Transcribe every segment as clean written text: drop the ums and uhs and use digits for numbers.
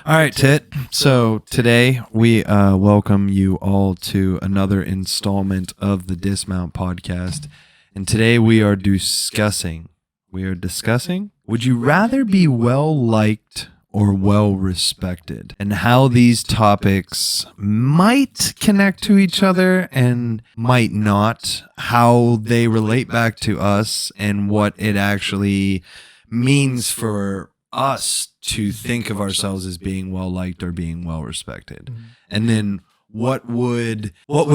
All right, Tit. So today we welcome you all to another installment of the Dismount Podcast. And today we are discussing, would you rather be well-liked or well-respected? And how these topics might connect to each other and might not. How they relate back to us and what it actually means for us to think of ourselves as being well liked or being well respected. And then what would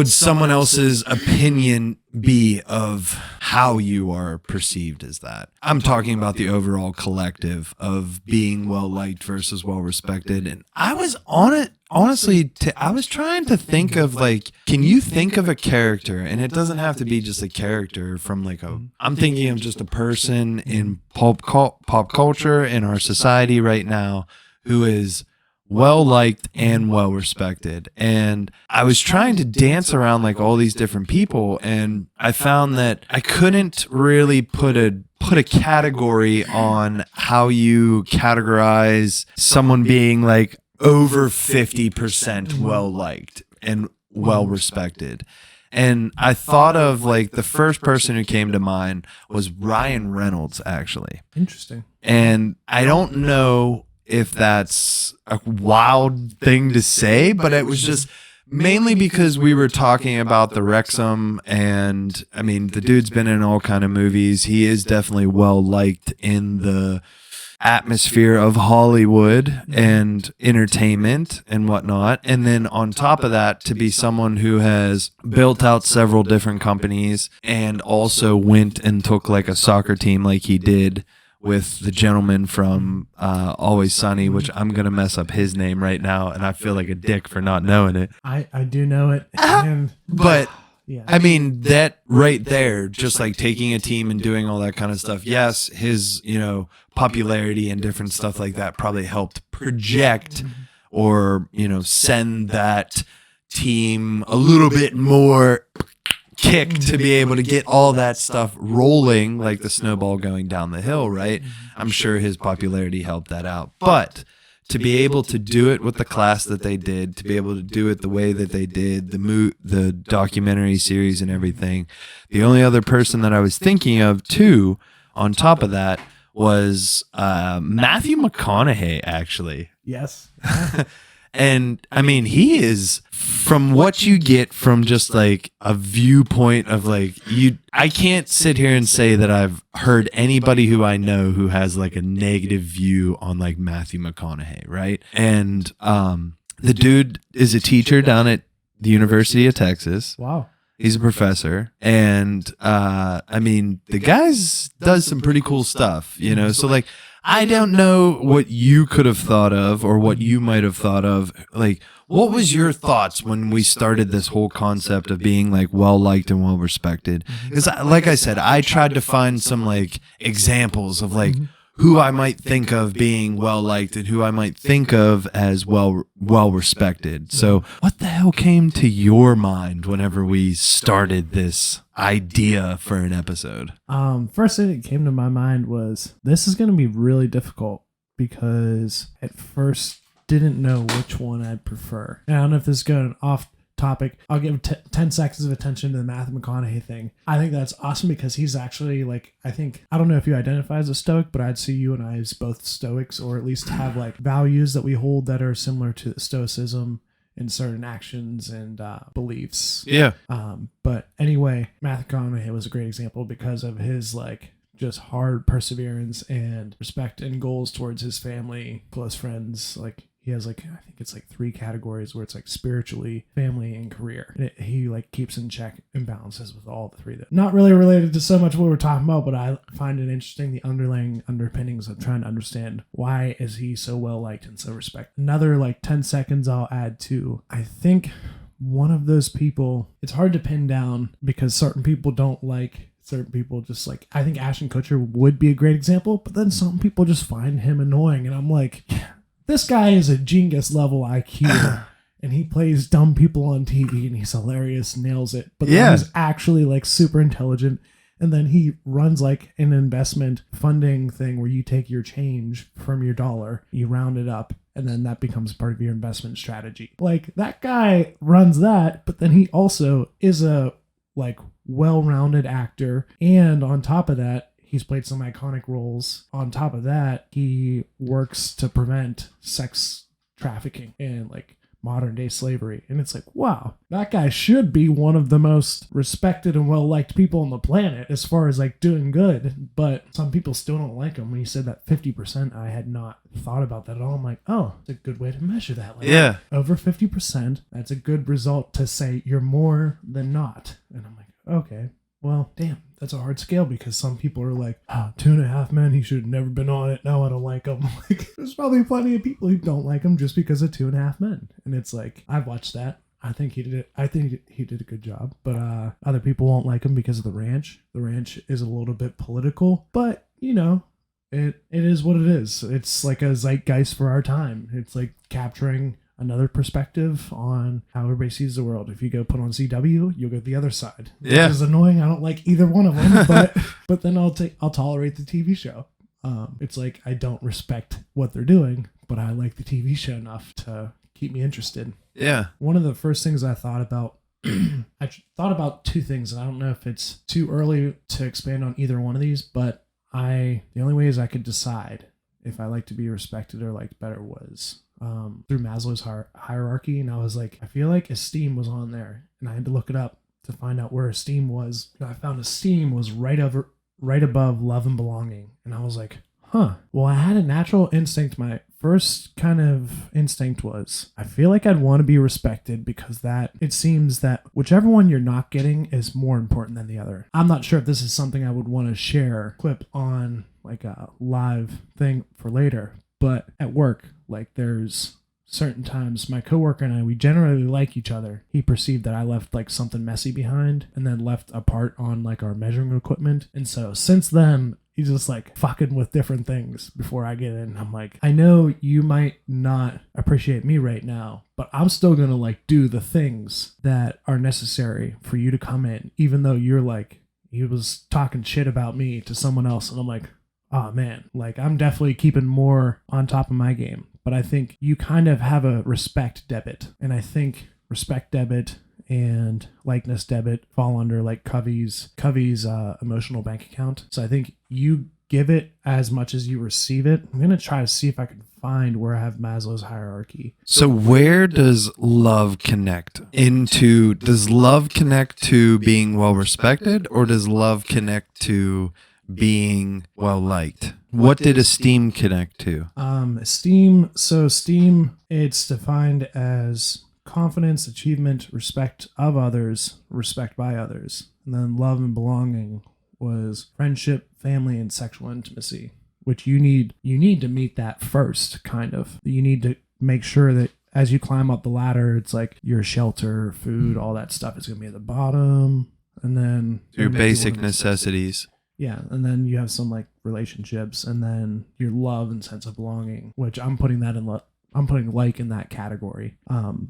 someone else's opinion be of how you are perceived as that? I'm talking about the overall collective of being well liked versus well respected. And I was on it honestly. I was trying to think of can you think of a character? And it doesn't have to be just a character from I'm thinking of just a person in pop culture in our society right now who is well liked and well respected. And I was trying to dance around all these different people, and I found that I couldn't really put a category on how you categorize someone being over 50% well liked and well respected. And I thought of the first person who came to mind was Ryan Reynolds, actually. Interesting. And I don't know if that's a wild thing to say, but it was just mainly because we were talking about the Wrexham, and I mean, the dude's been in all kind of movies. He is definitely well liked in the atmosphere of Hollywood and entertainment and whatnot. And then on top of that, to be someone who has built out several different companies and also went and took a soccer team like he did with the gentleman from Always Sunny, which I'm going to mess up his name right now, and I feel like a dick for not knowing it. I do know it. But, yeah. I mean, that right there, just taking a team and doing all that kind of stuff, yes, his, popularity and different stuff like that probably helped project or, send that team a little bit more kick to be able to get all that stuff rolling, like the snowball going down the hill, right? I'm sure his popularity helped that out. But to be able to do it with the class that they did, to be able to do it the way that they did, the documentary series and everything, the only other person that I was thinking of too, on top of that, was Matthew McConaughey, actually. Yes. And I mean, he is, from what you get from just a viewpoint of I can't sit here and say that I've heard anybody who I know who has a negative view on Matthew McConaughey, right? And the dude is a teacher down at the University of Texas. Wow. He's a professor, and I mean, the guy's does some pretty cool stuff, so I don't know what you could have thought of or what you might have thought of. What was your thoughts when we started this whole concept of being well liked and well respected? Because like I said, I tried to find some examples of who I might think of being well liked and who I might think of as well respected. So what the hell came to your mind whenever we started this idea for an episode? First thing that came to my mind was this is going to be really difficult because at first didn't know which one I'd prefer. And I don't know if this is going off topic. I'll give 10 seconds of attention to the Matthew McConaughey thing. I think that's awesome because he's actually I don't know if you identify as a stoic, but I'd see you and I as both stoics, or at least have values that we hold that are similar to stoicism in certain actions and beliefs. Yeah. But anyway, Matthew McConaughey was a great example because of his just hard perseverance and respect and goals towards his family, close friends. He has I think it's 3 categories where it's spiritually, family, and career. And he keeps in check and balances with all the 3. That not really related to so much what we're talking about, but I find it interesting, the underlying underpinnings of trying to understand why is he so well liked and so respected. Another 10 seconds I'll add to. I think one of those people, it's hard to pin down because certain people don't certain people just I think Ashton Kutcher would be a great example, but then some people just find him annoying, and I'm this guy is a genius level IQ, and he plays dumb people on TV, and he's hilarious, nails it. But then he's actually super intelligent And then he runs like an investment funding thing where you take your change from your dollar, you round it up, and then that becomes part of your investment strategy. Like, that guy runs that, but then he also is a like well-rounded actor, and on top of that, he's played some iconic roles. On top of that, he works to prevent sex trafficking and like modern day slavery. And it's like, wow, that guy should be one of the most respected and well-liked people on the planet as far as like doing good. But some people still don't like him. When you said that 50%, I had not thought about that at all. I'm like, oh, it's a good way to measure that. Like, Yeah. over 50%, that's a good result to say you're more than not. And I'm like, okay, well, damn, that's a hard scale, because some people are like, oh, 2.5 Men, he should have never been on it. Now I don't like him. Like, there's probably plenty of people who don't like him just because of 2.5 Men. And it's like, I've watched that. I think he did it. I think he did a good job. But other people won't like him because of The Ranch. The Ranch is a little bit political, but you know, it is what it is. It's like a zeitgeist for our time. It's like capturing another perspective on how everybody sees the world. If you go put on CW, you'll go the other side. Yeah. Which is annoying. I don't like either one of them, but then I'll tolerate the TV show. It's like, I don't respect what they're doing, but I like the TV show enough to keep me interested. Yeah. One of the first things I thought about, I thought about two things, and I don't know if it's too early to expand on either one of these, but the only ways I could decide if I like to be respected or liked better was through Maslow's hierarchy. And I was like, I feel like esteem was on there, and I had to look it up to find out where esteem was. And I found esteem was right above love and belonging. And I was like, huh. Well, I had a natural instinct. My first kind of instinct was, I feel like I'd want to be respected, because that it seems that whichever one you're not getting is more important than the other. I'm not sure if this is something I would want to share clip on like a live thing for later, but at work, like, there's certain times my coworker and I, we generally like each other. He perceived that I left like something messy behind, and then left a part on like our measuring equipment. And so since then, he's just like fucking with different things before I get in. I'm like, I know you might not appreciate me right now, but I'm still going to like do the things that are necessary for you to come in, even though you're like, he was talking shit about me to someone else. And I'm like, oh man, like, I'm definitely keeping more on top of my game. But I think you kind of have a respect debit. And I think respect debit and likeness debit fall under like Covey's emotional bank account. So I think you give it as much as you receive it. I'm going to try to see if I can find where I have Maslow's hierarchy. So where does love connect into? Does love connect to being well respected, or does love connect to being well liked? What did esteem connect to? Esteem. So esteem, it's defined as confidence, achievement, respect of others, respect by others. And then love and belonging was friendship, family, and sexual intimacy, which you need to meet that first, kind of. You need to make sure that as you climb up the ladder, it's like your shelter, food, all that stuff is going to be at the bottom. And then Your basic necessities. Yeah, and then you have some like relationships, and then your love and sense of belonging, which I'm putting that in I'm putting like in that category.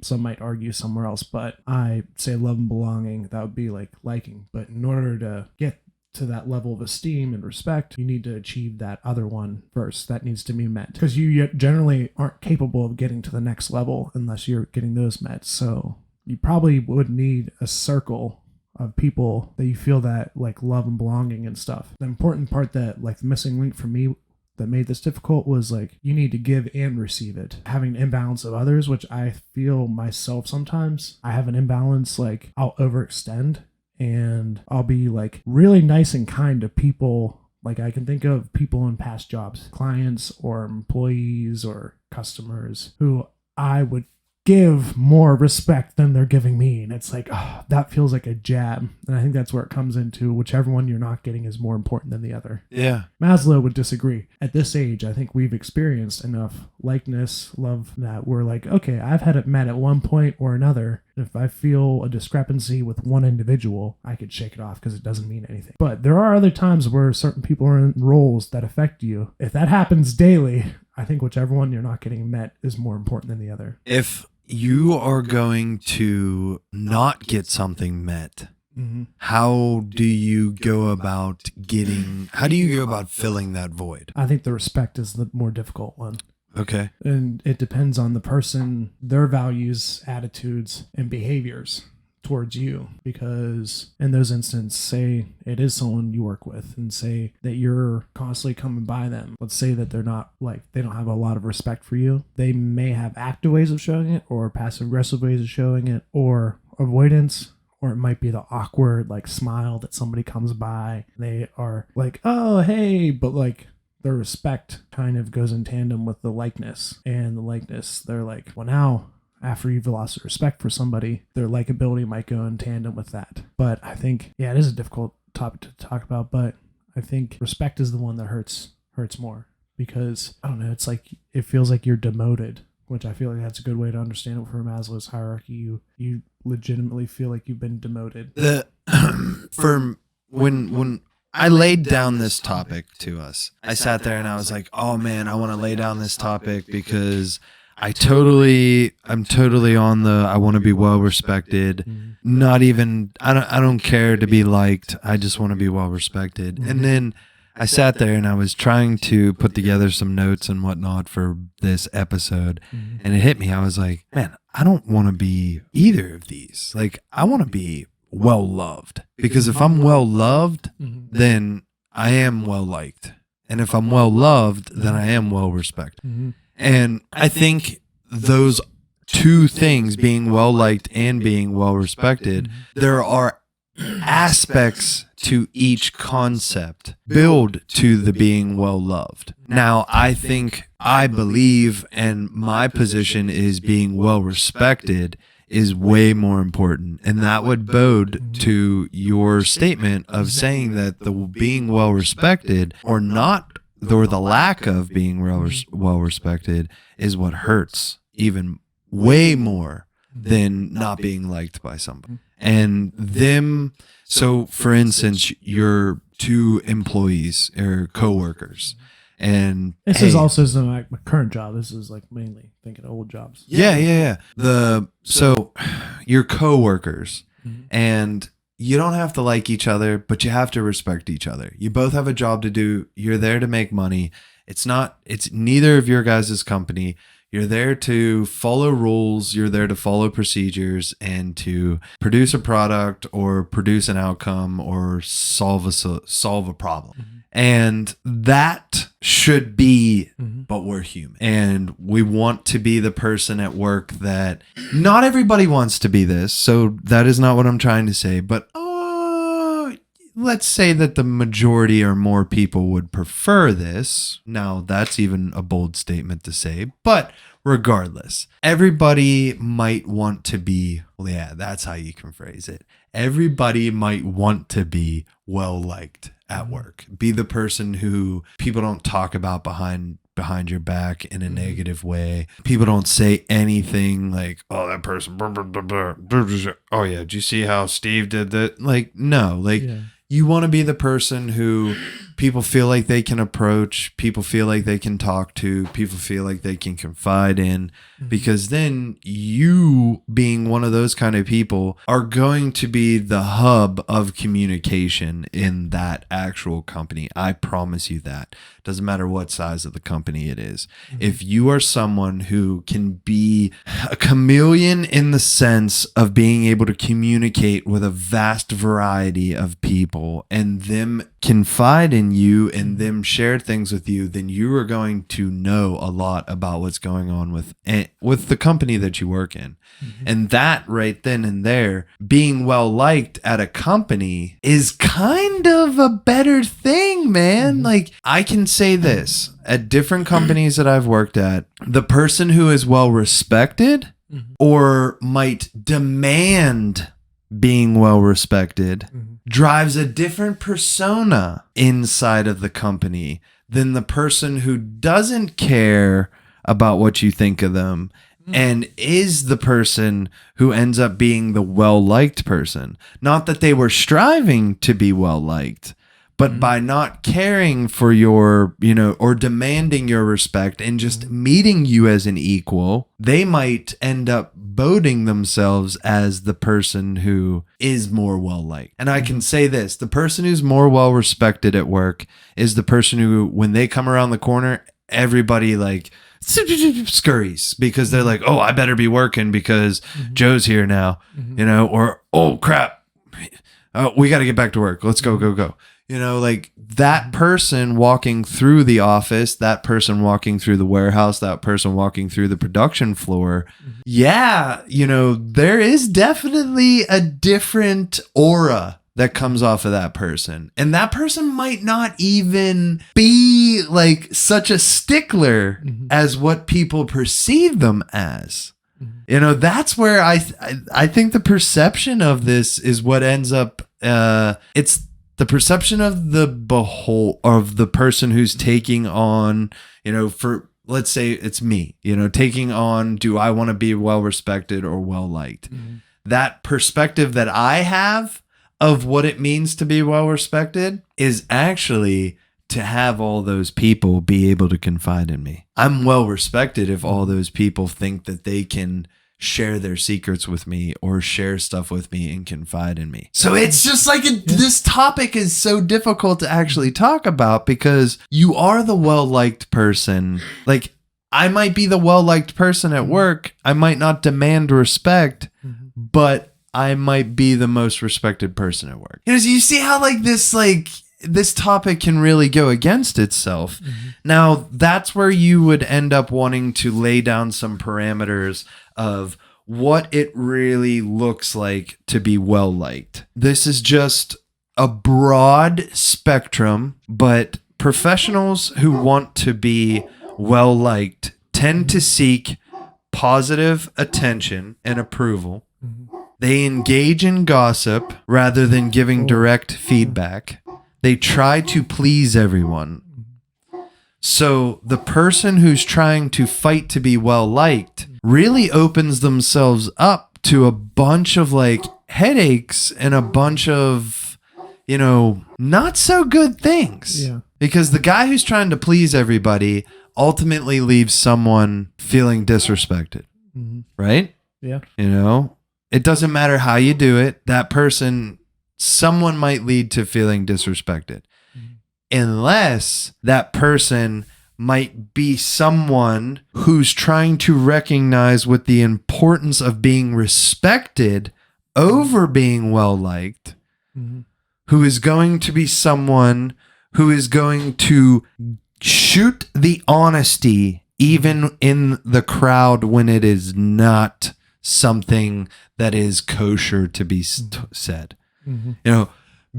Some might argue somewhere else, but I say love and belonging, that would be like liking. But in order to get to that level of esteem and respect, you need to achieve that other one first. That needs to be met, because you generally aren't capable of getting to the next level unless you're getting those met. So you probably would need a circle of people that you feel that like love and belonging and stuff. The important part that like the missing link for me that made this difficult was like, you need to give and receive it. Having an imbalance of others, which I feel myself sometimes, I have an imbalance, like I'll overextend and I'll be like really nice and kind to people. Like I can think of people in past jobs, clients or employees or customers who I would give more respect than they're giving me. And it's like, oh, that feels like a jab. And I think that's where it comes into whichever one you're not getting is more important than the other. Yeah. Maslow would disagree. At this age, I think we've experienced enough likeness, love, that we're like, okay, I've had it met at one point or another. If I feel a discrepancy with one individual, I could shake it off because it doesn't mean anything. But there are other times where certain people are in roles that affect you. If that happens daily, I think whichever one you're not getting met is more important than the other. If you are going to not get something met, how do you go about filling that void? I think the respect is the more difficult one. Okay. And it depends on the person, their values, attitudes, and behaviors towards you. Because in those instances, say it is someone you work with and say that you're constantly coming by them. Let's say that they're not like, they don't have a lot of respect for you. They may have active ways of showing it or passive aggressive ways of showing it or avoidance. Or it might be the awkward like smile that somebody comes by. They are like, oh, hey, but like, the respect kind of goes in tandem with the likeness, and the likeness, they're like, well, now after you've lost respect for somebody, their likability might go in tandem with that. But I think, yeah, it is a difficult topic to talk about, but I think respect is the one that hurts more because I don't know, it's like, it feels like you're demoted, which I feel like that's a good way to understand it from Maslow's hierarchy. You legitimately feel like you've been demoted. When I laid down this topic to us, I sat there and I was like, oh man, I want to lay down this topic because I'm totally on I want to be well respected. Not even, I don't care to be liked. I just want to be well respected. And then I sat there and I was trying to put together some notes and whatnot for this episode. And it hit me. I was like, man, I don't want to be either of these. Like, I want to be well loved, because if I'm well loved, then I am well liked, and if I'm well loved, then I am well respected. And I think those two things, being well liked and being well respected, there are aspects to each concept build to the being well loved. Now, I believe, and my position is being well respected is way more important. And that would bode to your statement of saying that the being well respected or not, or the lack of being well respected is what hurts even way more than not being liked by somebody. And so for instance, your two employees or coworkers, and this is also my current job. This is like mainly thinking of old jobs. Yeah. So your coworkers, and you don't have to like each other, but you have to respect each other. You both have a job to do. You're there to make money. It's neither of your guys' company. You're there to follow rules. You're there to follow procedures and to produce a product or produce an outcome or solve a problem. And that should be, but we're human. And we want to be the person at work that not everybody wants to be this. So that is not what I'm trying to say. But let's say that the majority or more people would prefer this. Now, that's even a bold statement to say. But regardless, everybody might want to be, well, yeah, that's how you can phrase it. Everybody might want to be well liked at work. Be the person who people don't talk about behind your back in a negative way. People don't say anything like, oh, that person, oh yeah, did you see how Steve did that? Like, no, like you want to be the person who people feel like they can approach, people feel like they can talk to, people feel like they can confide in, because then you, being one of those kind of people, are going to be the hub of communication in that actual company. I promise you that. Doesn't matter what size of the company it is. If you are someone who can be a chameleon in the sense of being able to communicate with a vast variety of people and them confide in you and them share things with you, then you are going to know a lot about what's going on with the company that you work in. And that right then and there, being well liked at a company is kind of a better thing, man. Like, I can say this at different companies that I've worked at, the person who is well respected or might demand being well respected drives a different persona inside of the company than the person who doesn't care about what you think of them and is the person who ends up being the well-liked person. Not that they were striving to be well-liked, but by not caring for your, or demanding your respect and just meeting you as an equal, they might end up promoting themselves as the person who is more well liked. And I can say this, the person who's more well respected at work is the person who, when they come around the corner, everybody like scurries because they're like, oh, I better be working because Joe's here now, you know, or, oh crap, we got to get back to work. Let's go. You know, like that person walking through the office, that person walking through the warehouse, that person walking through the production floor. Yeah, you know, there is definitely a different aura that comes off of that person. And that person might not even be like such a stickler as what people perceive them as. You know, that's where I think the perception of this is what ends up, it's the perception of the person who's taking on, you know, for, let's say it's me, you know, taking on, do I want to be well respected or well liked? That perspective that I have of what it means to be well respected is actually to have all those people be able to confide in me. I'm well respected if all those people think that they can share their secrets with me or share stuff with me and confide in me. So it's just like this topic is so difficult to actually talk about because you are the well-liked person. Like I might be the well-liked person at work. I might not demand respect, but I might be the most respected person at work. You know, so you see how this topic can really go against itself. Now, that's where you would end up wanting to lay down some parameters of what it really looks like to be well liked. This is just a broad spectrum, but professionals who want to be well liked tend to seek positive attention and approval. They engage in gossip rather than giving direct feedback. They try to please everyone. So the person who's trying to fight to be well liked really opens themselves up to a bunch of like headaches and a bunch of, you know, not so good things. Yeah. Because the guy who's trying to please everybody ultimately leaves someone feeling disrespected. Right? Yeah. You know, it doesn't matter how you do it. That person, someone might lead to feeling disrespected. Unless that person might be someone who's trying to recognize what the importance of being respected over being well liked, who is going to be someone who is going to shoot the honesty even in the crowd when it is not something that is kosher to be said. You know,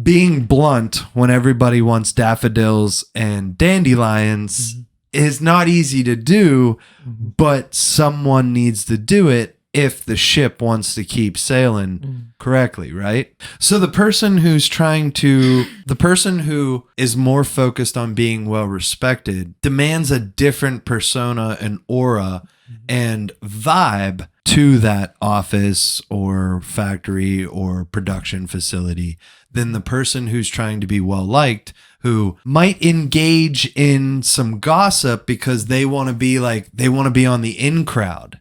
being blunt when everybody wants daffodils and dandelions is not easy to do, but someone needs to do it if the ship wants to keep sailing correctly, right? So the person who is more focused on being well respected demands a different persona and aura and vibe to that office or factory or production facility than the person who's trying to be well liked, who might engage in some gossip because they want to be on the in crowd.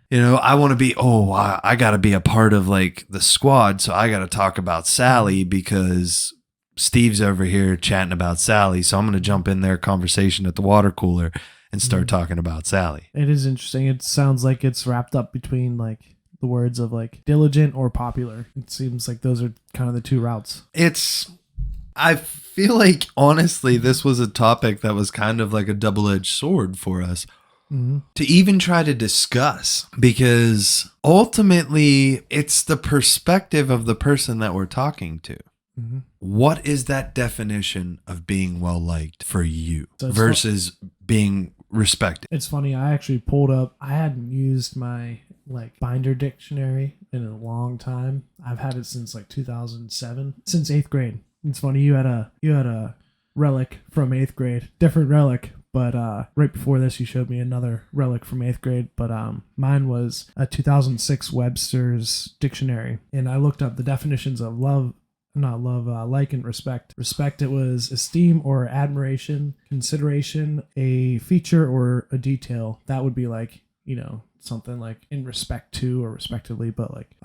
You know, I want to be, I got to be a part of like the squad. So I got to talk about Sally because Steve's over here chatting about Sally. So I'm going to jump in their conversation at the water cooler and start talking about Sally. It is interesting. It sounds like it's wrapped up between like the words of like diligent or popular. It seems like those are kind of the two routes. I feel like honestly, this was a topic that was kind of like a double-edged sword for us to even try to discuss, because ultimately it's the perspective of the person that we're talking to. What is that definition of being well liked for you versus being respected? It's funny. I actually pulled up. I hadn't used my like binder dictionary in a long time. I've had it since like 2007, since 8th grade. It's funny. You had a relic from 8th grade, different relic. But right before this, you showed me another relic from 8th grade. But mine was a 2006 Webster's dictionary, and I looked up the definitions of love. Not love, like and respect. Respect, it was esteem or admiration, consideration, a feature or a detail. That would be like, you know, something like in respect to or respectively, but like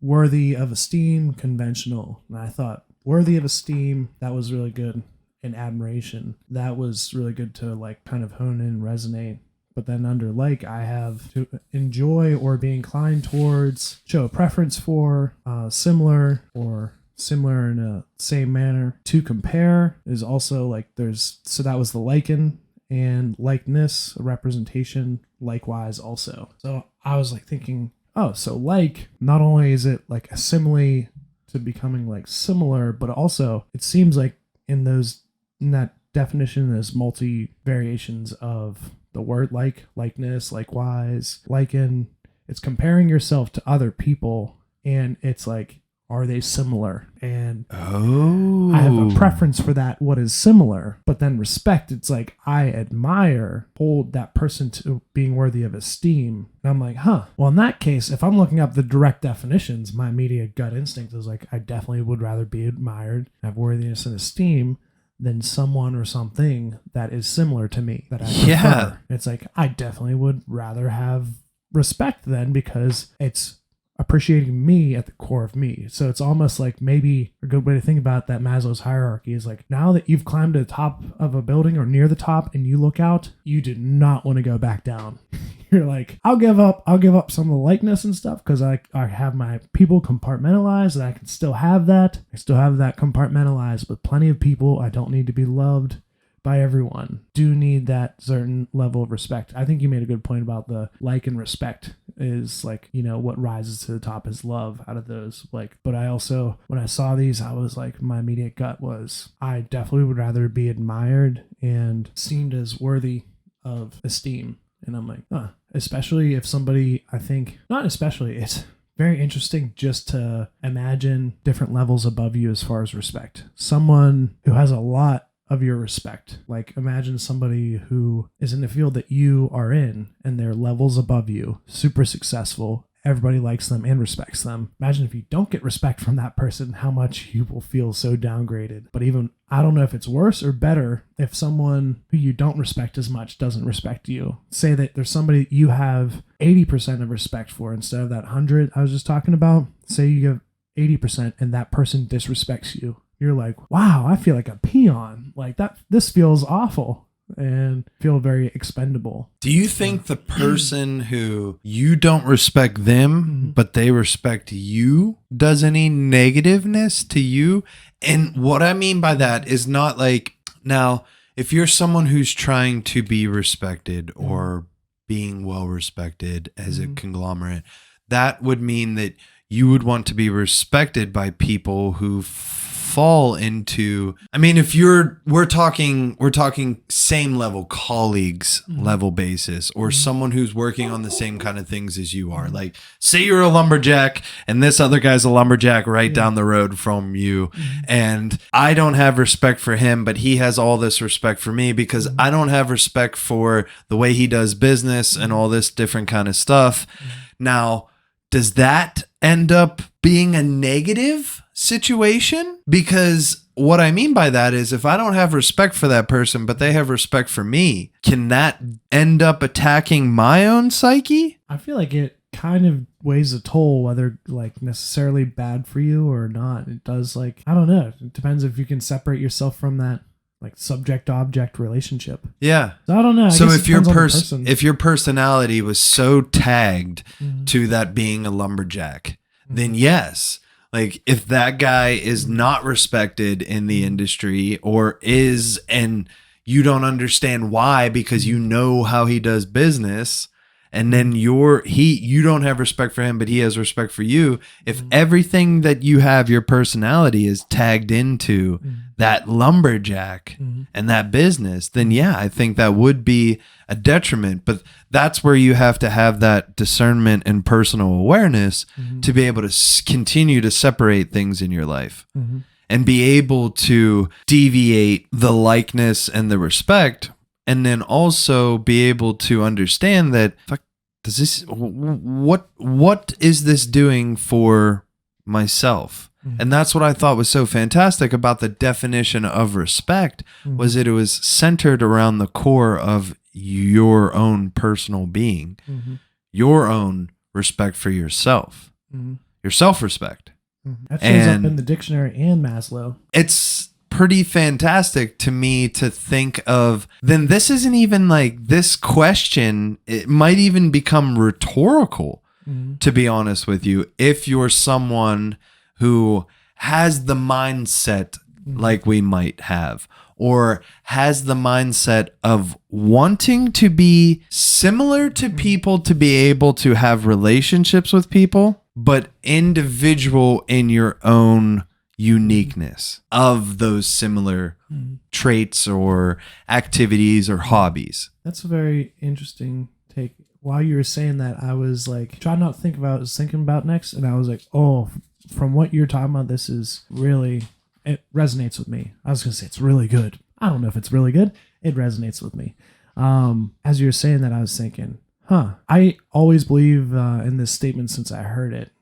worthy of esteem, conventional. And I thought worthy of esteem, that was really good. And admiration, that was really good to like kind of hone in and resonate. But then under like, I have to enjoy or be inclined towards, show a preference for, similar or similar in a same manner. To compare is also like so that was the liken, and likeness, a representation, likewise also. So I was like thinking, oh, so like, not only is it like a simile to becoming like similar, but also it seems like in that definition, there's multi variations of the word like, likeness, likewise, liken. It's comparing yourself to other people, and it's like, are they similar? And I have a preference for that, what is similar. But then respect, it's like, I admire, hold that person to being worthy of esteem. And I'm like, well, in that case, if I'm looking up the direct definitions, my immediate gut instinct is like, I definitely would rather be admired, have worthiness and esteem, than someone or something that is similar to me that I prefer. Yeah. It's like, I definitely would rather have respect then, because it's appreciating me at the core of me. So it's almost like maybe a good way to think about that Maslow's hierarchy is like, now that you've climbed to the top of a building or near the top and you look out, you do not want to go back down. You're like, I'll give up some of the likeness and stuff because I have my people compartmentalized, and I can still have that. I still have that compartmentalized with plenty of people. I don't need to be loved by everyone. Do need that certain level of respect. I think you made a good point about the like and respect is like, what rises to the top is love out of those. Like, but I also, when I saw these, I was like, my immediate gut was, I definitely would rather be admired and seen as worthy of esteem. And I'm like, especially if somebody, I think, not especially, it's very interesting just to imagine different levels above you as far as respect. Someone who has a lot of your respect. Like, imagine somebody who is in the field that you are in and they're levels above you, super successful. Everybody likes them and respects them. Imagine if you don't get respect from that person, how much you will feel so downgraded. But even, I don't know if it's worse or better if someone who you don't respect as much doesn't respect you. Say that there's somebody you have 80% of respect for instead of that 100 I was just talking about. Say you have 80% and that person disrespects you. You're like, wow, I feel like a peon. Like that, this feels awful and feel very expendable. Do you think the person who you don't respect them, but they respect you, does any negativeness to you? And what I mean by that is not like, now, if you're someone who's trying to be respected or being well respected as a conglomerate, that would mean that you would want to be respected by people who fall into, I mean, if we're talking same level colleagues level basis, or someone who's working on the same kind of things as you are. Like, say you're a lumberjack and this other guy's a lumberjack right down the road from you, and I don't have respect for him, but he has all this respect for me because I don't have respect for the way he does business and all this different kind of stuff. Now, does that end up being a negative situation? Because what I mean by that is, if I don't have respect for that person, but they have respect for me, can that end up attacking my own psyche? I feel like it kind of weighs a toll, whether like necessarily bad for you or not. It does, like, I don't know. It depends if you can separate yourself from that like subject-object relationship. Yeah. So I don't know. So if your personality was so tagged to that being a lumberjack, then yes. Like, if that guy is not respected in the industry, or is, and you don't understand why because you know how he does business, and then you don't have respect for him, but he has respect for you. If everything that you have, your personality is tagged into that lumberjack and that business, then yeah, I think that would be a detriment. But that's where you have to have that discernment and personal awareness to be able to continue to separate things in your life and be able to deviate the likeness and the respect. And then also be able to understand that, what is this doing for myself? And that's what I thought was so fantastic about the definition of respect, was that it was centered around the core of your own personal being. your own respect for yourself, your self-respect. That shows up in the dictionary and Maslow. It's pretty fantastic to me to think of, then this isn't even like this question. It might even become rhetorical, to be honest with you, if you're someone who has the mindset like we might have, or has the mindset of wanting to be similar to people, to be able to have relationships with people, but individual in your own uniqueness of those similar traits or activities or hobbies. That's a very interesting take. While you were saying that, I was like trying not to think about what I was thinking about next, and I was like, oh, from what you're talking about, this is really, it resonates with me. I was gonna say it's really good. I don't know if it's really good. It resonates with me. As you were saying that, I was thinking, I always believe in this statement since I heard it.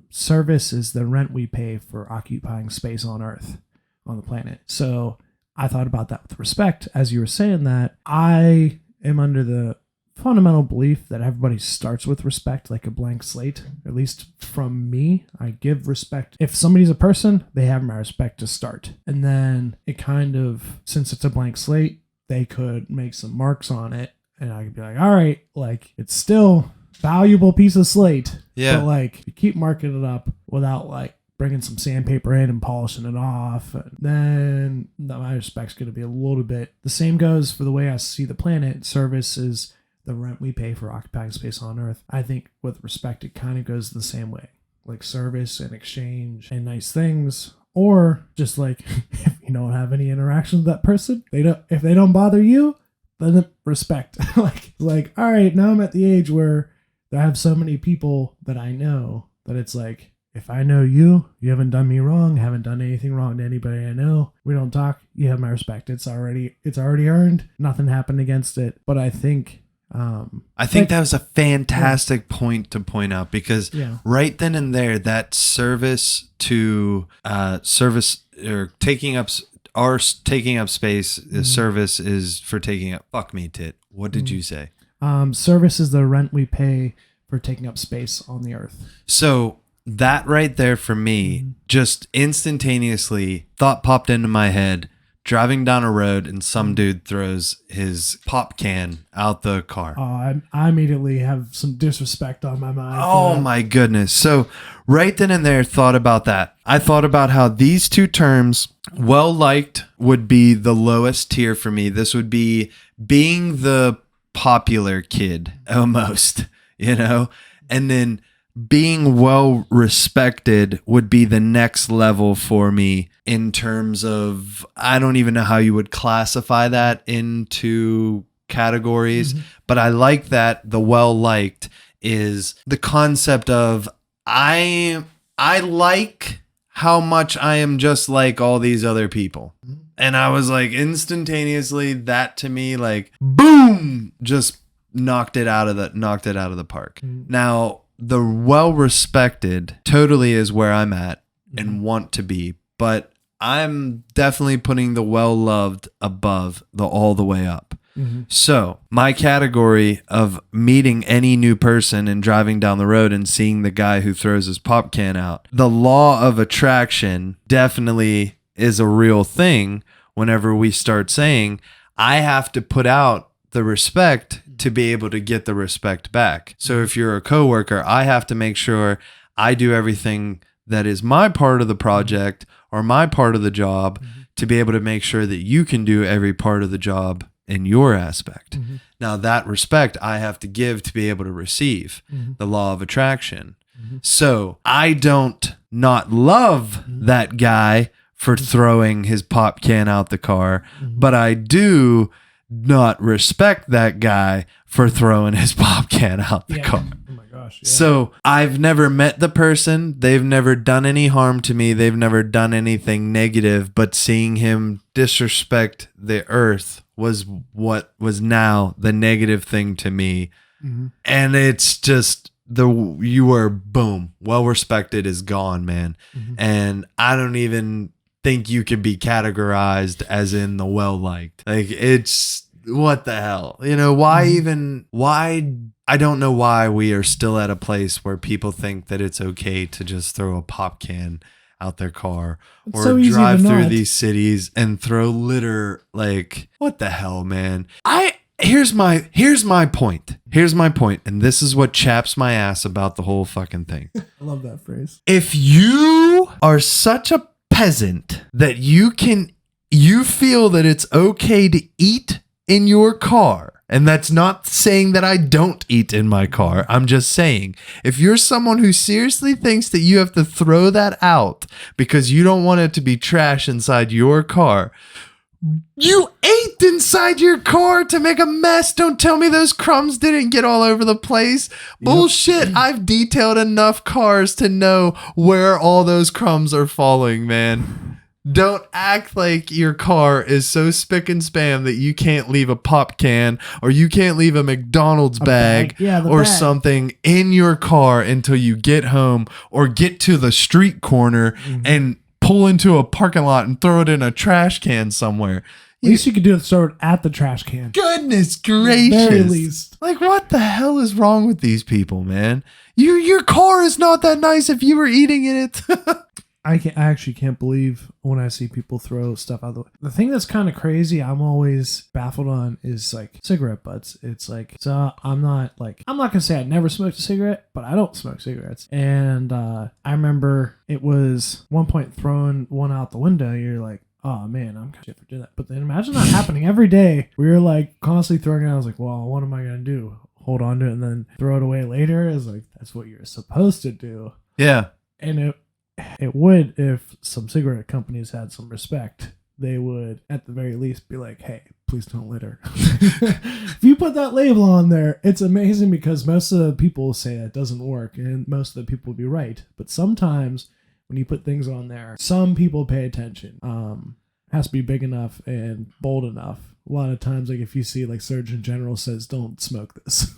Service is the rent we pay for occupying space on Earth, on the planet. So I thought about that with respect. As you were saying that, I am under the fundamental belief that everybody starts with respect, like a blank slate. At least from me, I give respect. If somebody's a person, they have my respect to start. And then it kind of, since it's a blank slate, they could make some marks on it. And I could be like, all right, like it's still valuable piece of slate. Yeah. But like you keep marking it up without like bringing some sandpaper in and polishing it off, and then my respect's going to be a little bit. The same goes for the way I see the planet. Service is the rent we pay for occupying space on Earth. I think with respect, it kind of goes the same way. Like service and exchange and nice things. Or just like if you don't have any interaction with that person, if they don't bother you, then respect. like, all right, now I'm at the age where I have so many people that I know that it's like, if I know you haven't done me wrong, haven't done anything wrong to anybody I know, we don't talk, you have my respect. It's already earned. Nothing happened against it. But I think that was a fantastic point to point out, because right then and there, that service to service or taking up space, service is for taking up. Fuck me, tit. What did you say? Service is the rent we pay for taking up space on the Earth. So that right there for me, just instantaneously, thought popped into my head. Driving down a road and some dude throws his pop can out the car. Oh, I immediately have some disrespect on my mind. Oh my goodness. So right then and there, thought about that. I thought about how these two terms, well liked, would be the lowest tier for me. This would be being the popular kid almost, and then being well respected would be the next level for me in terms of, I don't even know how you would classify that into categories, but I like that the well liked is the concept of I like how much I am just like all these other people. And I was like, instantaneously, that to me, like, boom, just knocked it out of the park. Now, the well-respected totally is where I'm at and want to be, but I'm definitely putting the well-loved above the all the way up. So my category of meeting any new person and driving down the road and seeing the guy who throws his pop can out, the law of attraction definitely is a real thing. Whenever we start saying, I have to put out the respect to be able to get the respect back. So if you're a coworker, I have to make sure I do everything that is my part of the project or my part of the job to be able to make sure that you can do every part of the job in your aspect. Now that respect I have to give to be able to receive the law of attraction. So I don't not love that guy for throwing his pop can out the car, but I do not respect that guy for throwing his pop can out the car. Oh my gosh. Yeah. So I've never met the person. They've never done any harm to me. They've never done anything negative, but seeing him disrespect the earth was what was now the negative thing to me. And it's just you are boom. Well respected is gone, man. And I don't even think you can be categorized as in the well liked. Like, it's what the hell, why I don't know why we are still at a place where people think that it's okay to just throw a pop can out their car It's or so easy to drive through not. these cities and throw litter. Like, what the hell, man? Here's my point. Here's my point, and this is what chaps my ass about the whole fucking thing. I love that phrase. If you are such a peasant that you feel that it's okay to eat in your car, and that's not saying that I don't eat in my car. I'm just saying, if you're someone who seriously thinks that you have to throw that out because you don't want it to be trash inside your car, you ate inside your car to make a mess. Don't tell me those crumbs didn't get all over the place. Bullshit. I've detailed enough cars to know where all those crumbs are falling, man. Don't act like your car is so spick and span that you can't leave a pop can or you can't leave a McDonald's bag, or something in your car until you get home or get to the street corner and pull into a parking lot and throw it in a trash can somewhere. At least you could do it, throw it at the trash can. Goodness gracious. At the very least. Like, what the hell is wrong with these people, man? Your car is not that nice if you were eating in it. I actually can't believe when I see people throw stuff out of the way. The thing that's kind of crazy, I'm always baffled on, is like cigarette butts. It's like, so I'm not gonna say I never smoked a cigarette, but I don't smoke cigarettes. And I remember it was one point throwing one out the window. You're like, oh man, I'm kind of for doing that. But then imagine that happening every day. We were like constantly throwing it out. I was like, well, what am I gonna do? Hold on to it and then throw it away later? It's like, that's what you're supposed to do. Yeah. And it would, if some cigarette companies had some respect, they would at the very least be like, hey, please don't litter. If you put that label on there, it's amazing because most of the people say that doesn't work and most of the people will be right. But sometimes when you put things on there, some people pay attention. Has to be big enough and bold enough. A lot of times, like if you see like Surgeon General says, don't smoke this,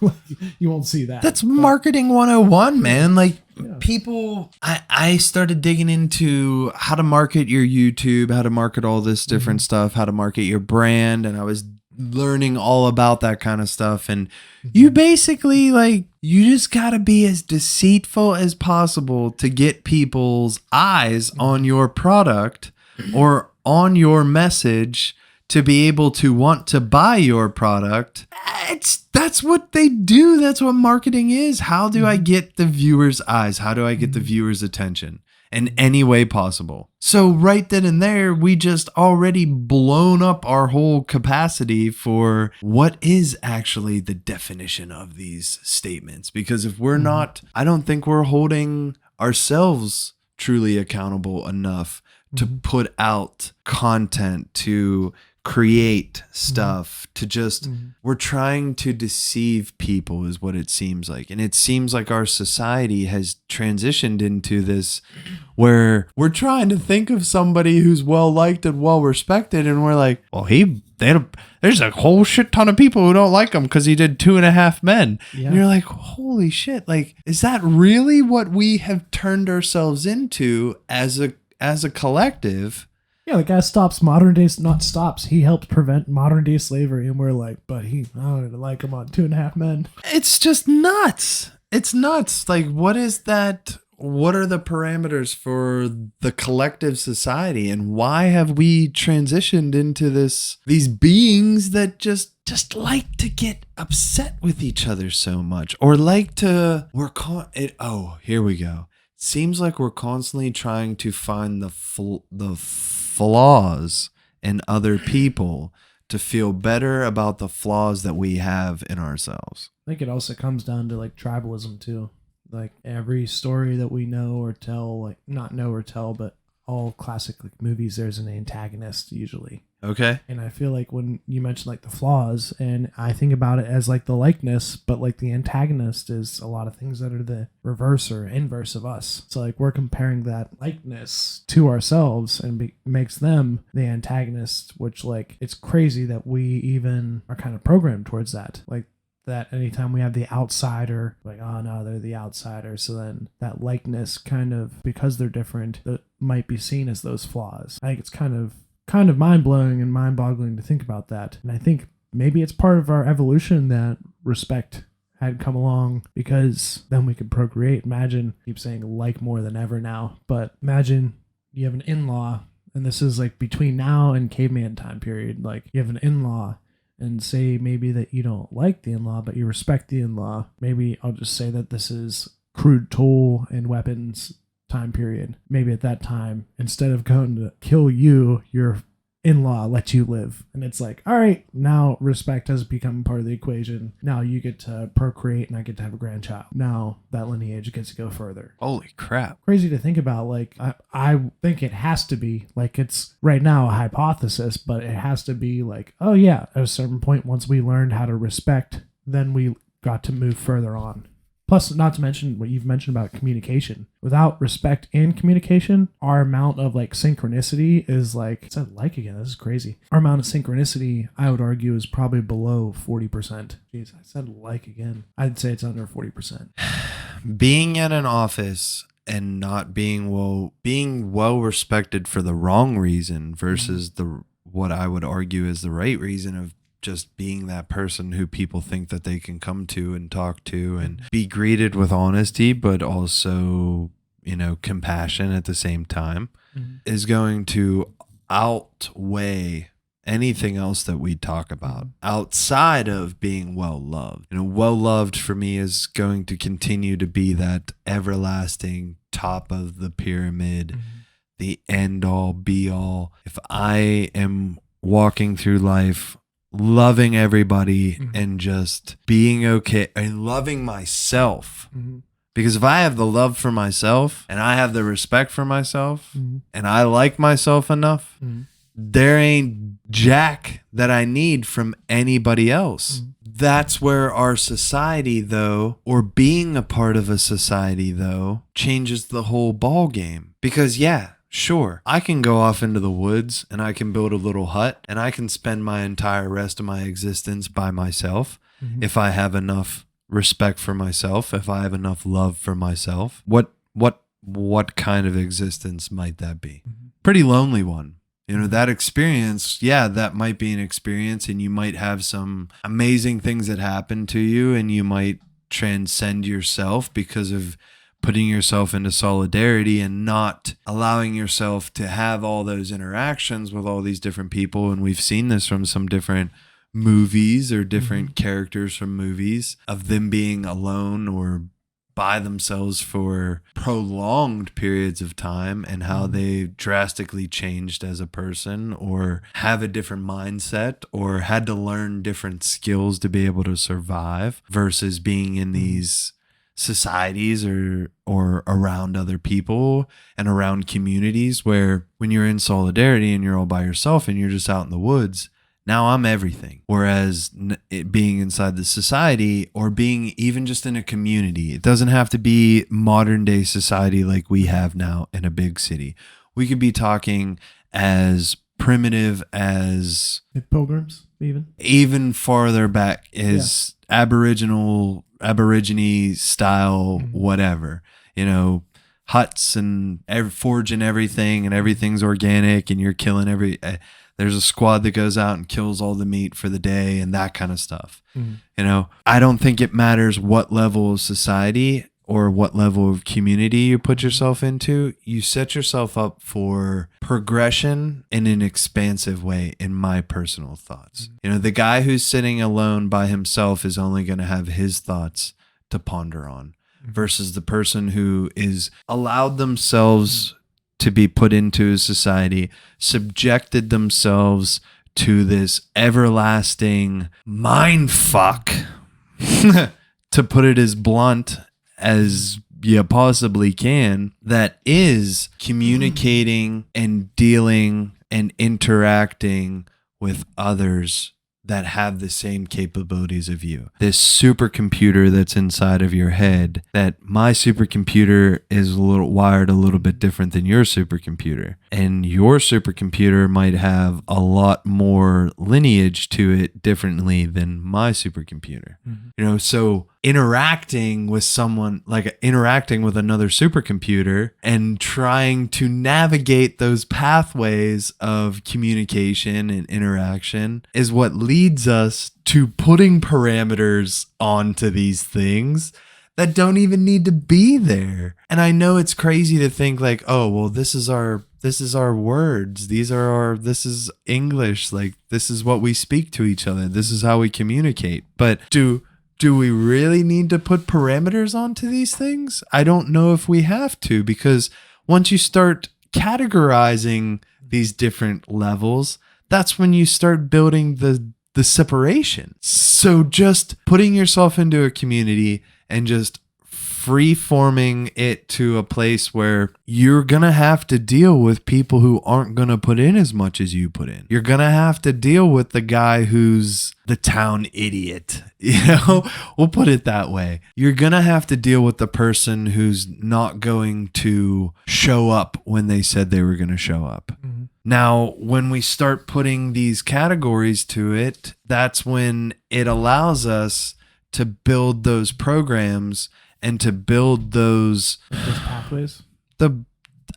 you won't see that. That's marketing 101, man. Like people, I started digging into how to market your YouTube, how to market all this different stuff, how to market your brand. And I was learning all about that kind of stuff. And you basically you just got to be as deceitful as possible to get people's eyes on your product or on your message to be able to want to buy your product. That's what they do. That's what marketing is. How do I get the viewer's eyes? How do I get the viewer's attention in any way possible? So right then and there, we just already blown up our whole capacity for what is actually the definition of these statements. Because if we're not, I don't think we're holding ourselves truly accountable enough to put out content, to create stuff, to just, we're trying to deceive people is what it seems like. And it seems like our society has transitioned into this where we're trying to think of somebody who's well liked and well respected. And we're like, well, there's a whole shit ton of people who don't like him because he did 2.5 Men. Yeah. And you're like, holy shit. Like, is that really what we have turned ourselves into as a collective? Yeah, the guy he helped prevent modern day slavery, and we're like, but I don't even like him on 2.5 Men. It's just nuts. It's nuts. Like, what is that? What are the parameters for the collective society, and why have we transitioned into these beings that just like to get upset with each other so much, or like to here we go. Seems like we're constantly trying to find the flaws in other people to feel better about the flaws that we have in ourselves. I think it also comes down to like tribalism too. Like every story that we know or tell, like not know or tell, but all classic like movies, there's an antagonist usually. Okay. And I feel like when you mention like the flaws, and I think about it as like the likeness, but like the antagonist is a lot of things that are the reverse or inverse of us. So like we're comparing that likeness to ourselves and makes them the antagonist, which like it's crazy that we even are kind of programmed towards that. Like that anytime we have the outsider, like, oh no, they're the outsider. So then that likeness kind of, because they're different, that might be seen as those flaws. I think it's kind of mind-blowing and mind-boggling to think about that. And I think maybe it's part of our evolution that respect had come along, because then we could procreate. Imagine, I keep saying like more than ever now, but imagine you have an in-law, and this is like between now and caveman time period. Like you have an in-law, and say maybe that you don't like the in-law, but you respect the in-law. Maybe I'll just say that this is crude tool and weapons time period. Maybe at that time, instead of going to kill you, your in-law let you live. And it's like, all right, now respect has become part of the equation. Now you get to procreate and I get to have a grandchild. Now that lineage gets to go further. Holy crap. Crazy to think about. Like, I think it has to be, like, it's right now a hypothesis, but it has to be like, oh yeah, at a certain point, once we learned how to respect, then we got to move further on. Plus, not to mention what you've mentioned about communication. Without respect and communication, our amount of like synchronicity is like, I said like again, this is crazy. Our amount of synchronicity, I would argue, is probably below 40%. Jeez, I said like again. I'd say it's under 40%. Being at an office and not being well respected for the wrong reason versus what I would argue is the right reason of just being that person who people think that they can come to and talk to and be greeted with honesty, but also, compassion at the same time, is going to outweigh anything else that we talk about outside of being well loved. Well loved for me is going to continue to be that everlasting top of the pyramid, the end all be all. If I am walking through life loving everybody and just being okay and loving myself. Because if I have the love for myself and I have the respect for myself and I like myself enough, there ain't jack that I need from anybody else. That's where our society, though, or being a part of a society, though, changes the whole ball game. Because sure, I can go off into the woods and I can build a little hut and I can spend my entire rest of my existence by myself if I have enough respect for myself, if I have enough love for myself. What kind of existence might that be? Pretty lonely one. That experience, that might be an experience, and you might have some amazing things that happen to you, and you might transcend yourself because of putting yourself into solidarity and not allowing yourself to have all those interactions with all these different people. And we've seen this from some different movies or different characters from movies of them being alone or by themselves for prolonged periods of time and how they drastically changed as a person or have a different mindset or had to learn different skills to be able to survive versus being in these societies or around other people and around communities where when you're in solidarity and you're all by yourself and you're just out in the woods, now I'm everything. Whereas it being inside the society or being even just in a community, it doesn't have to be modern day society like we have now in a big city. We could be talking as primitive as Pilgrims, even farther back is Aborigine style, whatever, huts and foraging everything and everything's organic and you're killing there's a squad that goes out and kills all the meat for the day and that kind of stuff. I don't think it matters what level of society or what level of community you put yourself into. You set yourself up for progression in an expansive way, in my personal thoughts. The guy who's sitting alone by himself is only going to have his thoughts to ponder on versus the person who is allowed themselves to be put into a society, subjected themselves to this everlasting mind fuck, to put it as blunt as you possibly can, that is communicating and dealing and interacting with others that have the same capabilities of you. This supercomputer that's inside of your head, that my supercomputer is wired a little bit different than your supercomputer. And your supercomputer might have a lot more lineage to it differently than my supercomputer. So interacting with someone, like interacting with another supercomputer and trying to navigate those pathways of communication and interaction is what leads us to putting parameters onto these things that don't even need to be there. And I know it's crazy to think like, oh, well, this is our words. This is English. Like, this is what we speak to each other. This is how we communicate. But do we really need to put parameters onto these things? I don't know if we have to, because once you start categorizing these different levels, that's when you start building the separation. So just putting yourself into a community and just free forming it to a place where you're going to have to deal with people who aren't going to put in as much as you put in. You're going to have to deal with the guy who's the town idiot. We'll put it that way. You're going to have to deal with the person who's not going to show up when they said they were going to show up. Mm-hmm. Now, when we start putting these categories to it, that's when it allows us to build those programs and to build those pathways.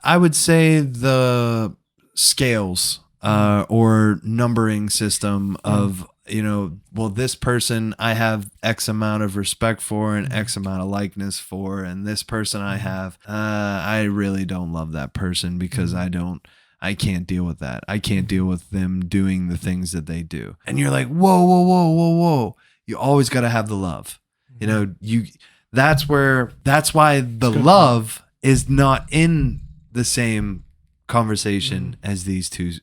I would say the scales or numbering system of, well, this person I have X amount of respect for and X amount of likeness for, and this person I have, I really don't love that person because I can't deal with that. I can't deal with them doing the things that they do. And you're like, whoa. You always got to have the love. That's why the love is not in the same conversation as these two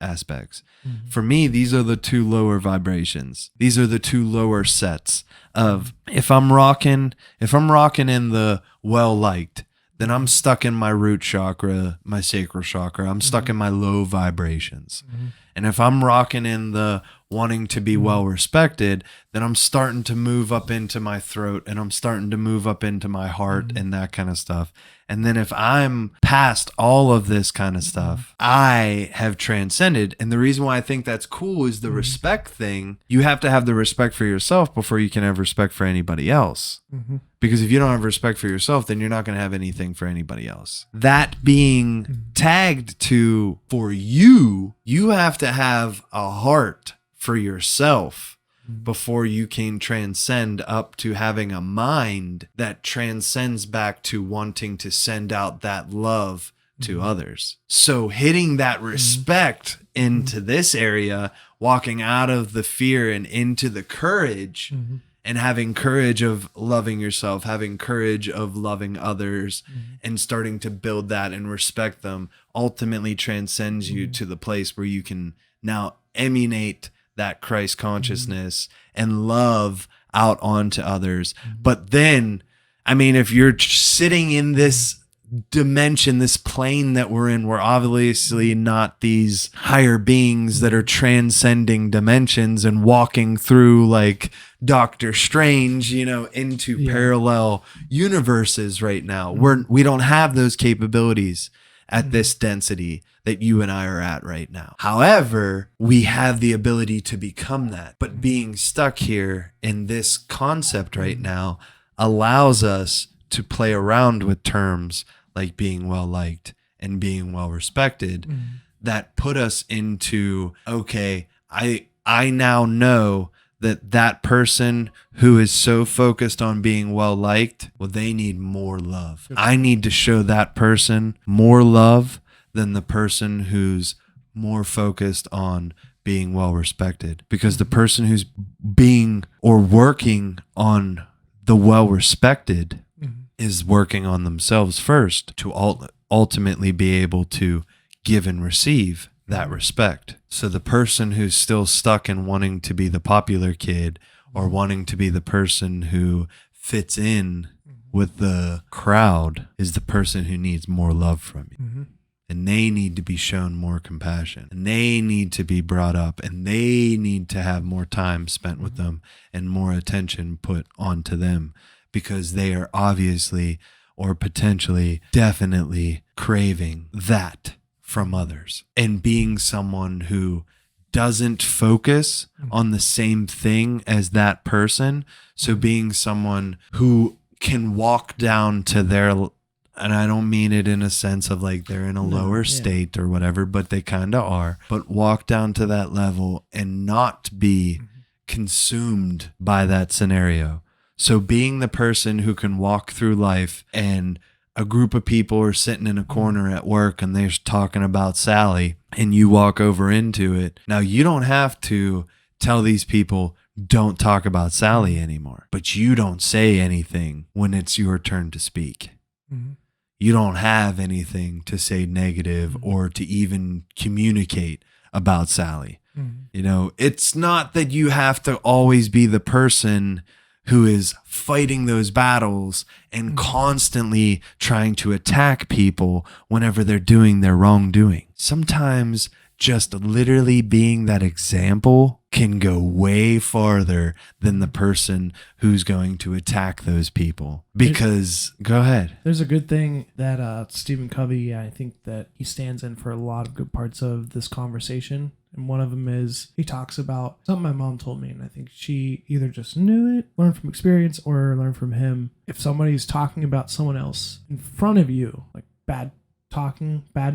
aspects. Mm-hmm. For me, these are the two lower vibrations. These are the two lower sets of if I'm rocking in the well-liked, then I'm stuck in my root chakra, my sacral chakra. I'm stuck in my low vibrations. Mm-hmm. And if I'm rocking in the wanting to be well respected, then I'm starting to move up into my throat and I'm starting to move up into my heart and that kind of stuff. And then if I'm past all of this kind of stuff, I have transcended. And the reason why I think that's cool is the respect thing. You have to have the respect for yourself before you can have respect for anybody else. Mm-hmm. Because if you don't have respect for yourself, then you're not going to have anything for anybody else. That being tagged to for you, you have to have a heart for yourself before you can transcend up to having a mind that transcends back to wanting to send out that love to others. So hitting that respect into this area, walking out of the fear and into the courage, and having courage of loving yourself, having courage of loving others, and starting to build that and respect them ultimately transcends you to the place where you can now emanate that Christ consciousness and love out onto others. But then, I mean, if you're sitting in this dimension, this plane that we're in, we're obviously not these higher beings that are transcending dimensions and walking through like Doctor Strange, into parallel universes right now. We don't have those capabilities at this density that you and I are at right now. However, we have the ability to become that. But being stuck here in this concept right now allows us to play around with terms like being well liked and being well respected that put us into, okay, I now know that person who is so focused on being well liked, well, they need more love. I need to show that person more love than the person who's more focused on being well respected. Because the person who's being or working on the well respected is working on themselves first to ultimately be able to give and receive that respect. So the person who's still stuck in wanting to be the popular kid or wanting to be the person who fits in with the crowd is the person who needs more love from you. And they need to be shown more compassion, and they need to be brought up, and they need to have more time spent with them and more attention put onto them, because they are obviously or potentially definitely craving that from others. And being someone who doesn't focus on the same thing as that person. So being someone who can walk down to their, and I don't mean it in a sense of like they're in a lower state or whatever, but they kind of are, but walk down to that level and not be consumed by that scenario. So being the person who can walk through life and a group of people are sitting in a corner at work and they're talking about Sally and you walk over into it. Now you don't have to tell these people, don't talk about Sally anymore, but you don't say anything when it's your turn to speak. Mm-hmm. You don't have anything to say negative or to even communicate about Sally. Mm-hmm. You know, it's not that you have to always be the person who is fighting those battles and constantly trying to attack people whenever they're doing their wrongdoing. Sometimes just literally being that example can go way farther than the person who's going to attack those people. Because, go ahead. There's a good thing that Stephen Covey, I think that he stands in for a lot of good parts of this conversation. And one of them is he talks about something my mom told me, and I think she either just knew it, learned from experience, or learned from him. If somebody's talking about someone else in front of you, like bad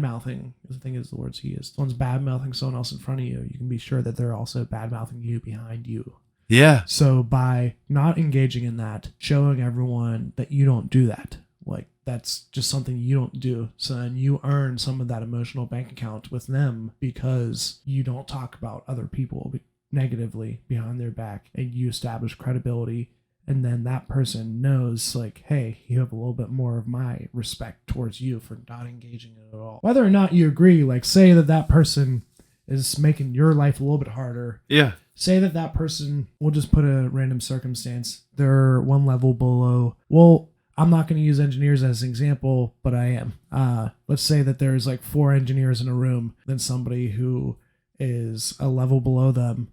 mouthing, I think is the words he used. Someone's bad mouthing someone else in front of you, you can be sure that they're also bad mouthing you behind you. Yeah. So by not engaging in that, showing everyone that you don't do that, like that's just something you don't do. So then you earn some of that emotional bank account with them because you don't talk about other people negatively behind their back, and you establish credibility. And then that person knows, like, hey, you have a little bit more of my respect towards you for not engaging in it at all. Whether or not you agree, like, say that person is making your life a little bit harder. Yeah. Say that person, we'll just put a random circumstance, they're one level below. Well, I'm not going to use engineers as an example, but I am. Let's say that there's like 4 engineers in a room, then somebody who is a level below them,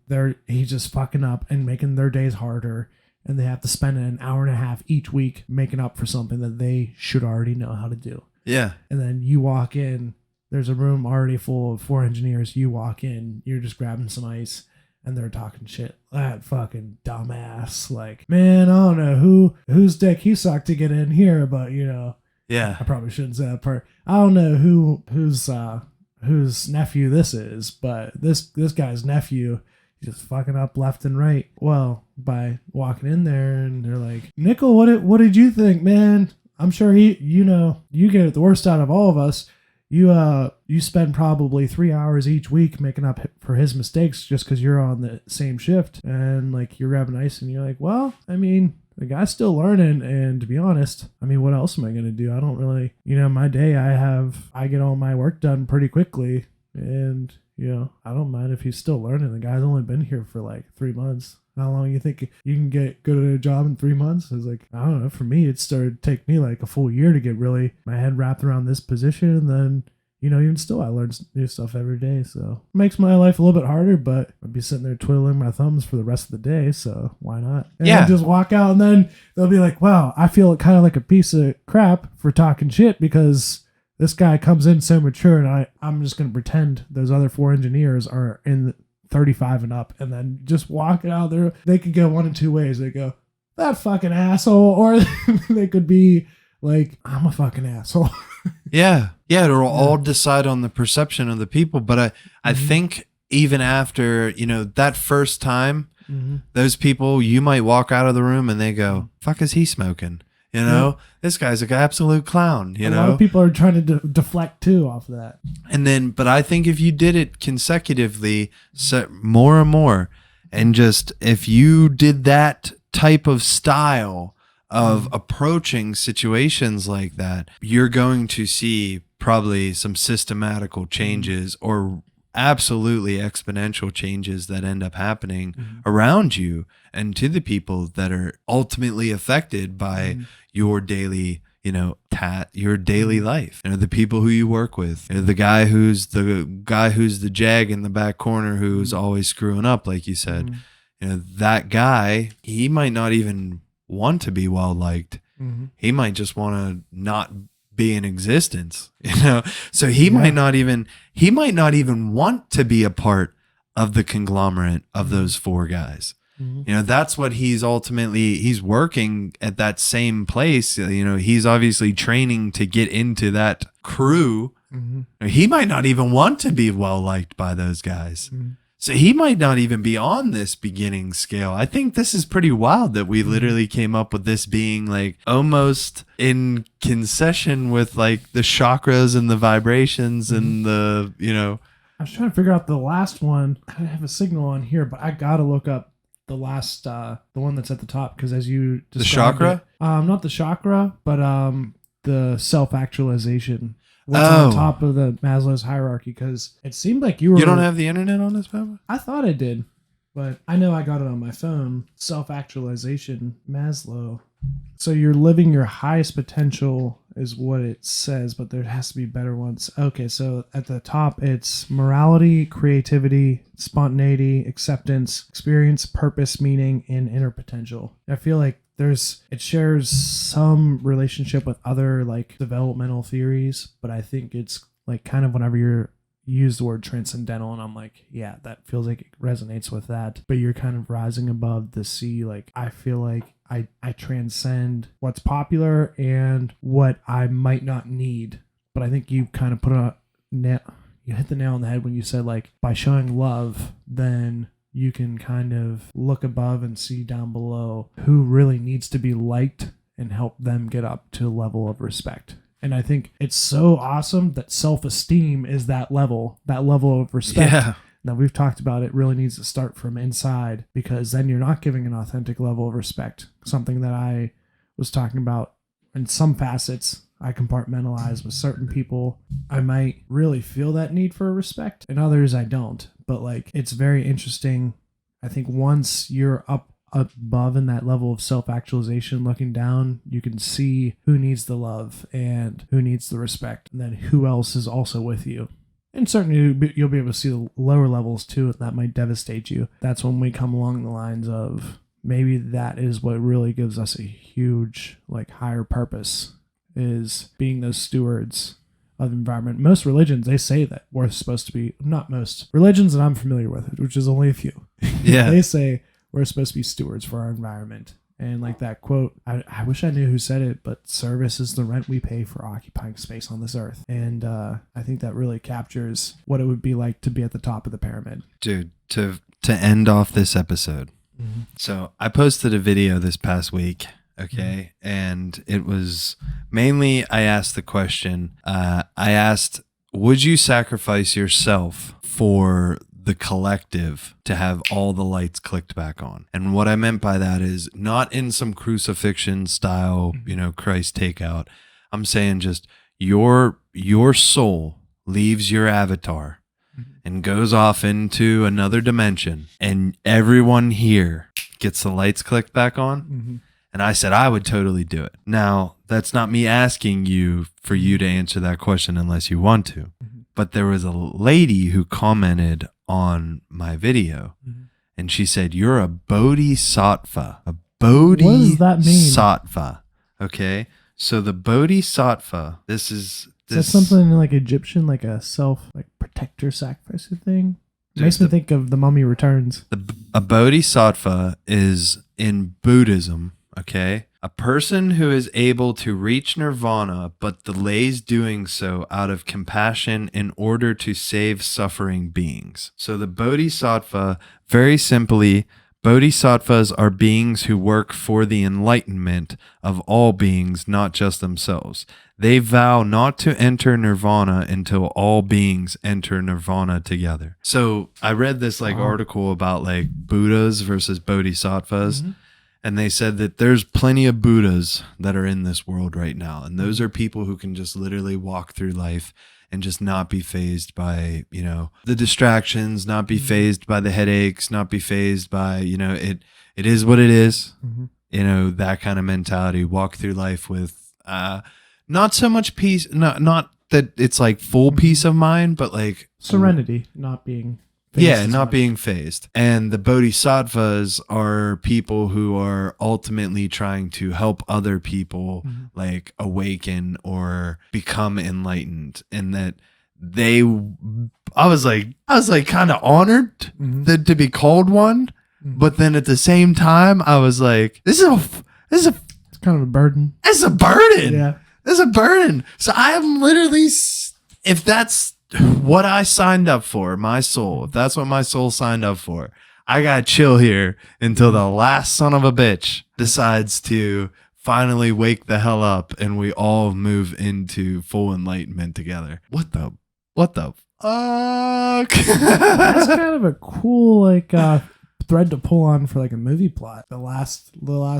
he's just fucking up and making their days harder. And they have to spend an hour and a half each week making up for something that they should already know how to do. Yeah. And then you walk in, there's a room already full of 4 engineers. You walk in, you're just grabbing some ice, and they're talking shit. That fucking dumbass. Like, man, I don't know whose dick he sucked to get in here, but you know. Yeah. I probably shouldn't say that part. I don't know whose nephew this is, but this guy's nephew just fucking up left and right. Well, by walking in there and they're like, Nickel, what did you think, man? I'm sure you get the worst out of all of us. You spend probably 3 hours each week making up for his mistakes just because you're on the same shift, and like you're grabbing ice and you're like, well, I mean, the guy's still learning, and to be honest, I mean, what else am I going to do? I don't really, my day I get all my work done pretty quickly, and I don't mind if he's still learning. The guy's only been here for like 3 months. How long you think you can get good at a job in 3 months? I was like, I don't know. For me, it started to take me like a full year to get really my head wrapped around this position. And then, even still, I learn new stuff every day. So it makes my life a little bit harder, but I'd be sitting there twiddling my thumbs for the rest of the day. So why not? And yeah. I'll just walk out, and then they'll be like, wow, I feel kind of like a piece of crap for talking shit because this guy comes in so mature, and I'm just going to pretend those other 4 engineers are in 35 and up, and then just walk out there. They could go one of 2 ways. They go, that fucking asshole, or they could be like, I'm a fucking asshole. Yeah. Yeah. It'll all decide on the perception of the people. But I think even after, that first time, those people, you might walk out of the room and they go, fuck is he smoking? This guy's an absolute clown, A lot of people are trying to deflect too off of that. And then, but I think if you did it consecutively, more and more, and just if you did that type of style of approaching situations like that, you're going to see probably some systematical changes or absolutely exponential changes that end up happening around you and to the people that are ultimately affected by your daily, your daily life. The people who you work with, the guy who's the jag in the back corner who's always screwing up, like you said. That guy, he might not even want to be well liked. He might just want to not be in existence, so he might not even want to be a part of the conglomerate of those four guys. You know, that's what he's working at that same place. You know, he's obviously training to get into that crew. He might not even want to be well liked by those guys. So he might not even be on this beginning scale. I think this is pretty wild that we literally came up with this being like almost in concession with like the chakras and the vibrations and the, you know. I was trying to figure out the last one. I don't have a signal on here, but I got to look up the last, the one that's at the top, because as you described the chakra? Not the chakra, but the self-actualization. What's on top of the Maslow's hierarchy? Because it seemed like you don't have the internet on this, Papa? I thought I did, but I know I got it on my phone. Self-actualization, Maslow. So you're living your highest potential is what it says, but there has to be better ones. Okay, so at the top, it's morality, creativity, spontaneity, acceptance, experience, purpose, meaning, and inner potential. I feel like it shares some relationship with other like developmental theories, but I think it's like kind of whenever you use the word transcendental, and I'm like, yeah, that feels like it resonates with that. But you're kind of rising above the sea. Like I feel like I transcend what's popular and what I might not need. But I think you kind of you hit the nail on the head when you said like by showing love, then you can kind of look above and see down below who really needs to be liked and help them get up to a level of respect. And I think it's so awesome that self-esteem is that level of respect. Yeah. Now, we've talked about it really needs to start from inside, because then you're not giving an authentic level of respect. Something that I was talking about in some facets, I compartmentalize with certain people. I might really feel that need for respect, and others I don't. But like, it's very interesting. I think once you're up above in that level of self-actualization, looking down, you can see who needs the love and who needs the respect, and then who else is also with you. And certainly you'll be able to see the lower levels too, and that might devastate you. That's when we come along the lines of maybe that is what really gives us a huge, like, higher purpose, is being those stewards of the environment. Most religions, they say that we're supposed to be, not most religions that I'm familiar with, which is only a few. Yeah. They say we're supposed to be stewards for our environment. And like that quote, I wish I knew who said it, but service is the rent we pay for occupying space on this earth. And I think that really captures what it would be like to be at the top of the pyramid. Dude, to end off this episode. Mm-hmm. So I posted a video this past week, okay? Mm-hmm. And it was mainly, I asked the question, I asked, would you sacrifice yourself for the collective to have all the lights clicked back on? And what I meant by that is not in some crucifixion style, you know, Christ takeout. I'm saying just your soul leaves your avatar and goes off into another dimension, and everyone here gets the lights clicked back on. Mm-hmm. And I said, I would totally do it. Now, that's not me asking you for you to answer that question unless you want to. Mm-hmm. But there was a lady who commented on my video, and she said, you're a bodhisattva. A bodhisattva. What does that mean? Okay. So the bodhisattva, is A bodhisattva is in Buddhism, okay? A person who is able to reach nirvana but delays doing so out of compassion in order to save suffering beings. So the bodhisattva, very simply, bodhisattvas are beings who work for the enlightenment of all beings, not just themselves. They vow not to enter nirvana until all beings enter nirvana together. So I read this article about like Buddhas versus bodhisattvas. Mm-hmm. And they said that there's plenty of Buddhas that are in this world right now. And those are people who can just literally walk through life and just not be fazed by, you know, the distractions, not be fazed by the headaches, not be fazed by, you know, it is what it is. Mm-hmm. You know, that kind of mentality. Walk through life with not so much peace, not that it's like full peace of mind, but like serenity, not being being fazed. And the bodhisattvas are people who are ultimately trying to help other people like awaken or become enlightened, and that I was like kind of honored to be called one, but then at the same time, I was like, this is it's kind of a burden. It's a burden. Yeah. It's a burden. So I am literally, if that's what I signed up for, my soul, if that's what my soul signed up for, I got to chill here until the last son of a bitch decides to finally wake the hell up and we all move into full enlightenment together. What the fuck? That's kind of a cool thread to pull on for like a movie plot. The last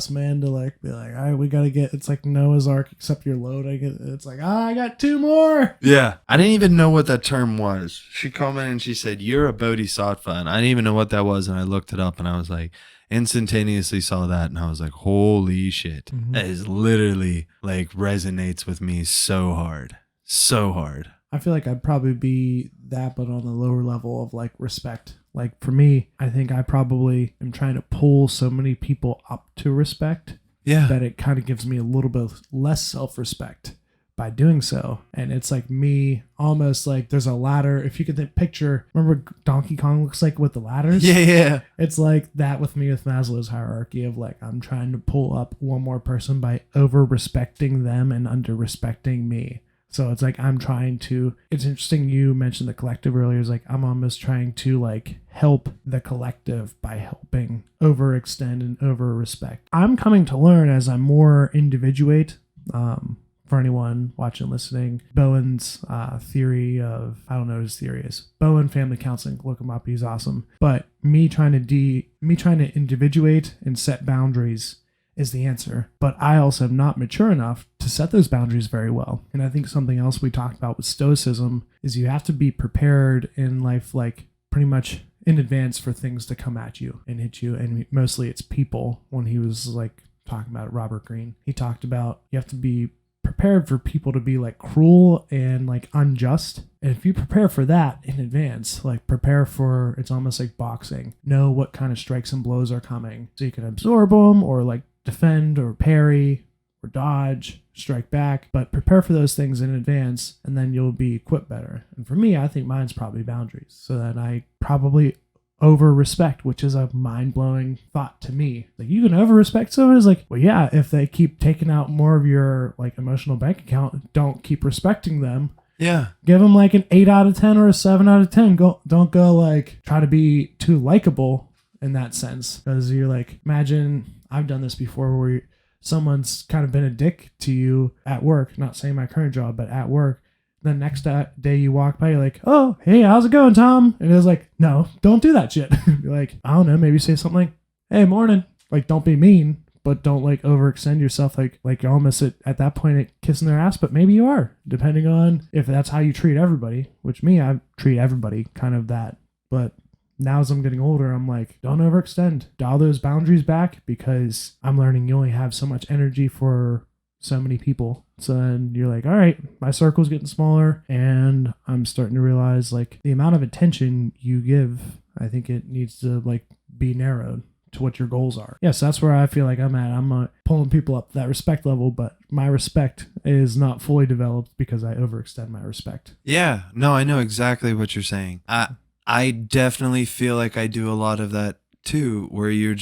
man to like be like, all right, we gotta get, it's like Noah's Ark except your load. It's like, I got 2 more. Yeah. I didn't even know what that term was. She called me and she said, you're a bodhisattva. And I didn't even know what that was. And I looked it up and I was like, instantaneously saw that. And I was like, holy shit. That is literally like resonates with me so hard. So hard. I feel like I'd probably be that, but on the lower level of like respect. Like for me, I think I probably am trying to pull so many people up to respect that it kind of gives me a little bit less self-respect by doing so. And it's like me almost like there's a ladder. If you could picture, remember Donkey Kong looks like with the ladders? Yeah. It's like that with me with Maslow's hierarchy of like, I'm trying to pull up one more person by over respecting them and under respecting me. So it's like I'm trying to, it's interesting you mentioned the collective earlier. It's like I'm almost trying to like help the collective by helping overextend and over respect. I'm coming to learn as I'm more individuate. For anyone watching, listening, Bowen's theory of, I don't know what his theory is. Bowen Family Counseling, look him up. He's awesome. But me trying to individuate and set boundaries is the answer. But I also am not mature enough to set those boundaries very well. And I think something else we talked about with stoicism is you have to be prepared in life, like pretty much in advance for things to come at you and hit you. And mostly it's people. When he was like talking about Robert Greene, he talked about you have to be prepared for people to be like cruel and like unjust. And if you prepare for that in advance, like prepare for, it's almost like boxing, know what kind of strikes and blows are coming so you can absorb them or like defend or parry or dodge, strike back, but prepare for those things in advance and then you'll be equipped better. And for me, I think mine's probably boundaries, so that I probably over respect, which is a mind-blowing thought to me. Like, you can over respect someone. Is like, well, yeah, if they keep taking out more of your like emotional bank account, don't keep respecting them. Yeah. Give them like an 8 out of 10 or a 7 out of 10. Don't go like try to be too likable in that sense, because you're like, imagine, I've done this before where someone's kind of been a dick to you at work, not saying my current job, but at work. The next day you walk by, you're like, oh, hey, how's it going, Tom? And it was like, no, don't do that shit. You're like, I don't know, maybe say something like, hey, morning. Like, don't be mean, but don't like overextend yourself. Like you're almost at that point at kissing their ass, but maybe you are, depending on if that's how you treat everybody, which me, I treat everybody kind of that. But now as I'm getting older, I'm like, don't overextend. Dial those boundaries back, because I'm learning you only have so much energy for so many people. So then you're like, all right, my circle's getting smaller, and I'm starting to realize like the amount of attention you give, I think it needs to like be narrowed to what your goals are. Yes, that's where I feel like I'm at. I'm pulling people up that respect level, but my respect is not fully developed because I overextend my respect. Yeah, no, I know exactly what you're saying. I definitely feel like I do a lot of that too, where you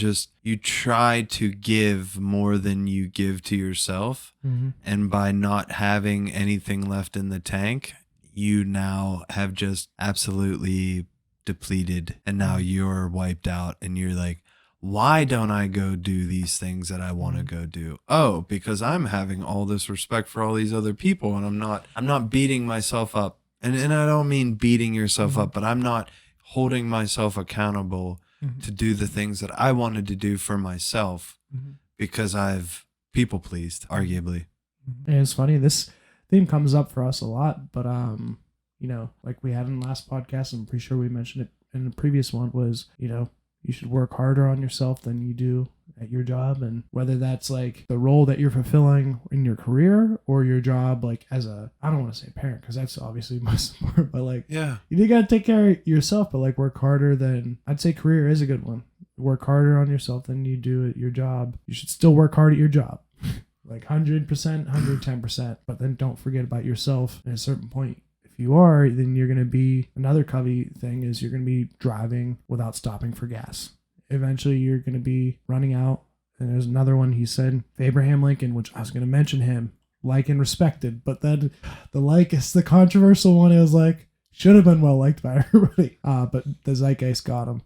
try to give more than you give to yourself. Mm-hmm. And by not having anything left in the tank, you now have just absolutely depleted, and now you're wiped out, and you're like, why don't I go do these things that I want to go do? Oh, because I'm having all this respect for all these other people, and I'm not beating myself up. And I don't mean beating yourself up, but I'm not holding myself accountable to do the things that I wanted to do for myself because I've people pleased, arguably. And it's funny, this theme comes up for us a lot, but you know, like we had in the last podcast, I'm pretty sure we mentioned it in the previous one, was, you know, you should work harder on yourself than you do at your job. And whether that's like the role that you're fulfilling in your career or your job, like as a, I don't want to say parent, because that's obviously most important, but like, yeah, you got to take care of yourself, but like work harder than, I'd say career is a good one. Work harder on yourself than you do at your job. You should still work hard at your job. Like 100%, 110%, but then don't forget about yourself. At a certain point, if you are, then you're going to be, another Covey thing is you're going to be driving without stopping for gas. Eventually you're going to be running out. And there's another one he said, Abraham Lincoln, which I was going to mention him, like and respected. But then the like is the controversial one. It was like, should have been well liked by everybody. But the zeitgeist got him.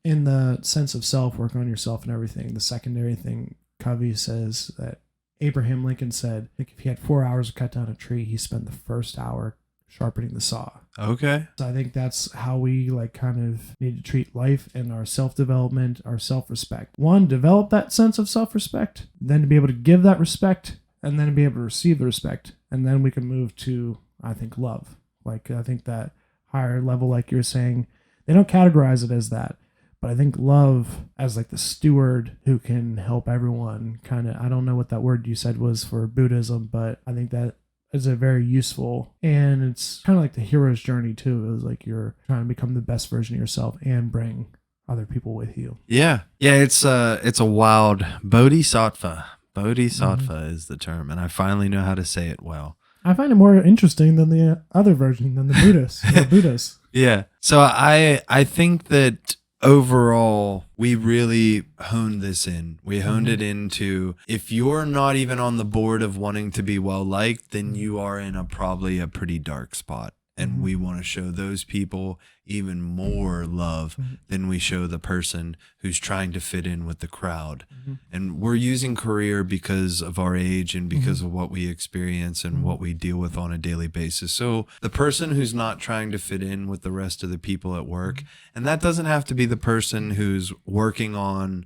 In the sense of self, work on yourself and everything. The secondary thing, Covey says that Abraham Lincoln said, like, if he had 4 hours to cut down a tree, he spent the first hour sharpening the saw. Okay. So I think that's how we like kind of need to treat life and our self-development, our self-respect. One, develop that sense of self-respect, then to be able to give that respect, and then to be able to receive the respect. And then we can move to, I think, love. Like, I think that higher level, like you're saying, they don't categorize it as that. But I think love as like the steward who can help everyone kind of, I don't know what that word you said was for Buddhism, but I think that is a very useful, and it's kind of like the hero's journey too. It was like you're trying to become the best version of yourself and bring other people with you. Yeah. Yeah. It's a wild bodhisattva. Bodhisattva is the term. And I finally know how to say it well. I find it more interesting than the other version, than the Buddhists. Or Buddhists. Yeah. So I think that overall, we really honed this in. We honed it into, if you're not even on the board of wanting to be well liked, then you are in probably a pretty dark spot. And we want to show those people even more love than we show the person who's trying to fit in with the crowd. And we're using career because of our age and because of what we experience and what we deal with on a daily basis. So the person who's not trying to fit in with the rest of the people at work, and that doesn't have to be the person who's working on,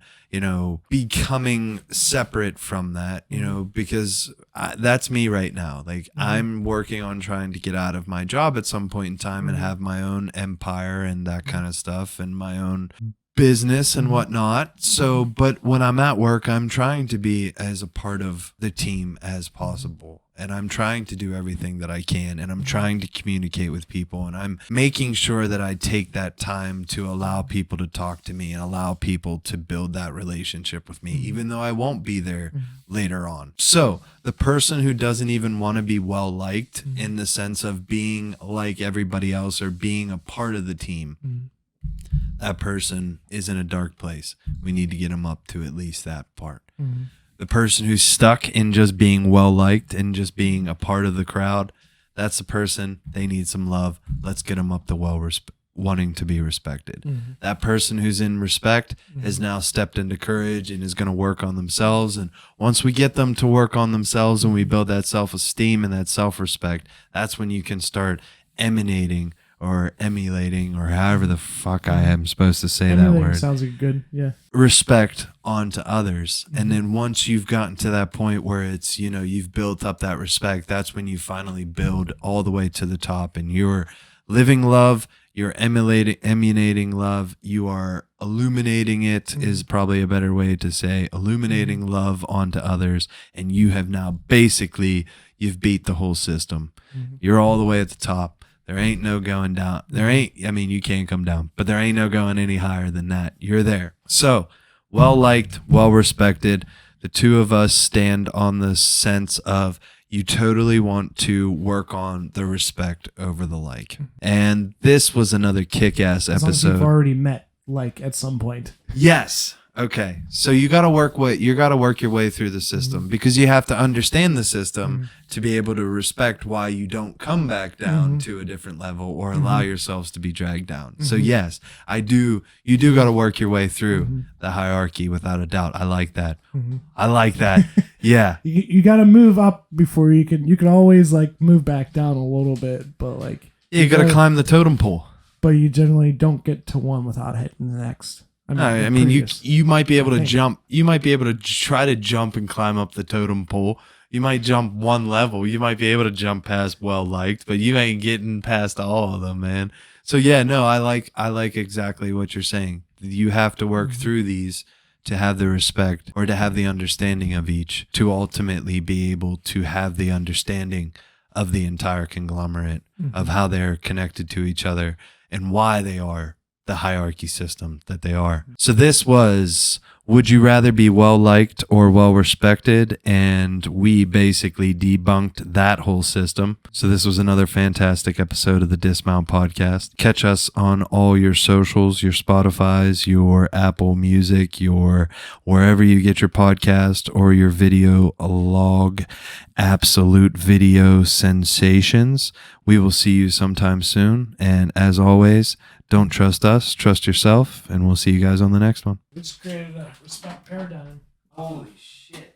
becoming separate from that, because that's me right now. Like I'm working on trying to get out of my job at some point in time and have my own empire and that kind of stuff and my own business and whatnot. So, but when I'm at work, I'm trying to be as a part of the team as possible. And I'm trying to do everything that I can. And I'm trying to communicate with people. And I'm making sure that I take that time to allow people to talk to me and allow people to build that relationship with me, even though I won't be there later on. So the person who doesn't even want to be well liked in the sense of being like everybody else or being a part of the team, that person is in a dark place. We need to get them up to at least that part. The person who's stuck in just being well liked and just being a part of the crowd, that's the person, they need some love. Let's get them up to wanting to be respected. That person who's in respect has now stepped into courage and is going to work on themselves. And once we get them to work on themselves and we build that self-esteem and that self-respect, that's when you can start emanating or emulating, or however the fuck I am supposed to say that word. Sounds like good, yeah. Respect onto others. And then once you've gotten to that point where it's, you've built up that respect, that's when you finally build all the way to the top and you're living love, you're emulating love, you are illuminating it is probably a better way to say, illuminating love onto others. And you have now you've beat the whole system. You're all the way at the top. There ain't no going down. You can't come down, but there ain't no going any higher than that. You're there. So, well liked, well respected. The two of us stand on the sense of you totally want to work on the respect over the like. And this was another kick-ass episode. As long as you've already met like at some point. Yes. Okay. So you got to work your way through the system because you have to understand the system to be able to respect why you don't come back down to a different level or allow yourselves to be dragged down. So yes, you do got to work your way through the hierarchy without a doubt. I like that. I like that. Yeah. You got to move up before you can always like move back down a little bit, but like you got to climb the totem pole. But you generally don't get to one without hitting the next. You might be able to jump. You might be able to try to jump and climb up the totem pole. You might jump one level. You might be able to jump past well liked, but you ain't getting past all of them, man. So yeah, no, I like exactly what you're saying. You have to work through these to have the respect or to have the understanding of each to ultimately be able to have the understanding of the entire conglomerate of how they're connected to each other and why they are the hierarchy system that they are. So this was Would you rather be well liked or well respected? And we basically debunked that whole system. So this was another fantastic episode of the Dismount Podcast. Catch us on all your socials, your Spotify's, your Apple Music, your wherever you get your podcast, or your video log, absolute video sensations. We will see you sometime soon. And as always, don't trust us, trust yourself, and we'll see you guys on the next one. We just created a respect paradigm. Holy shit.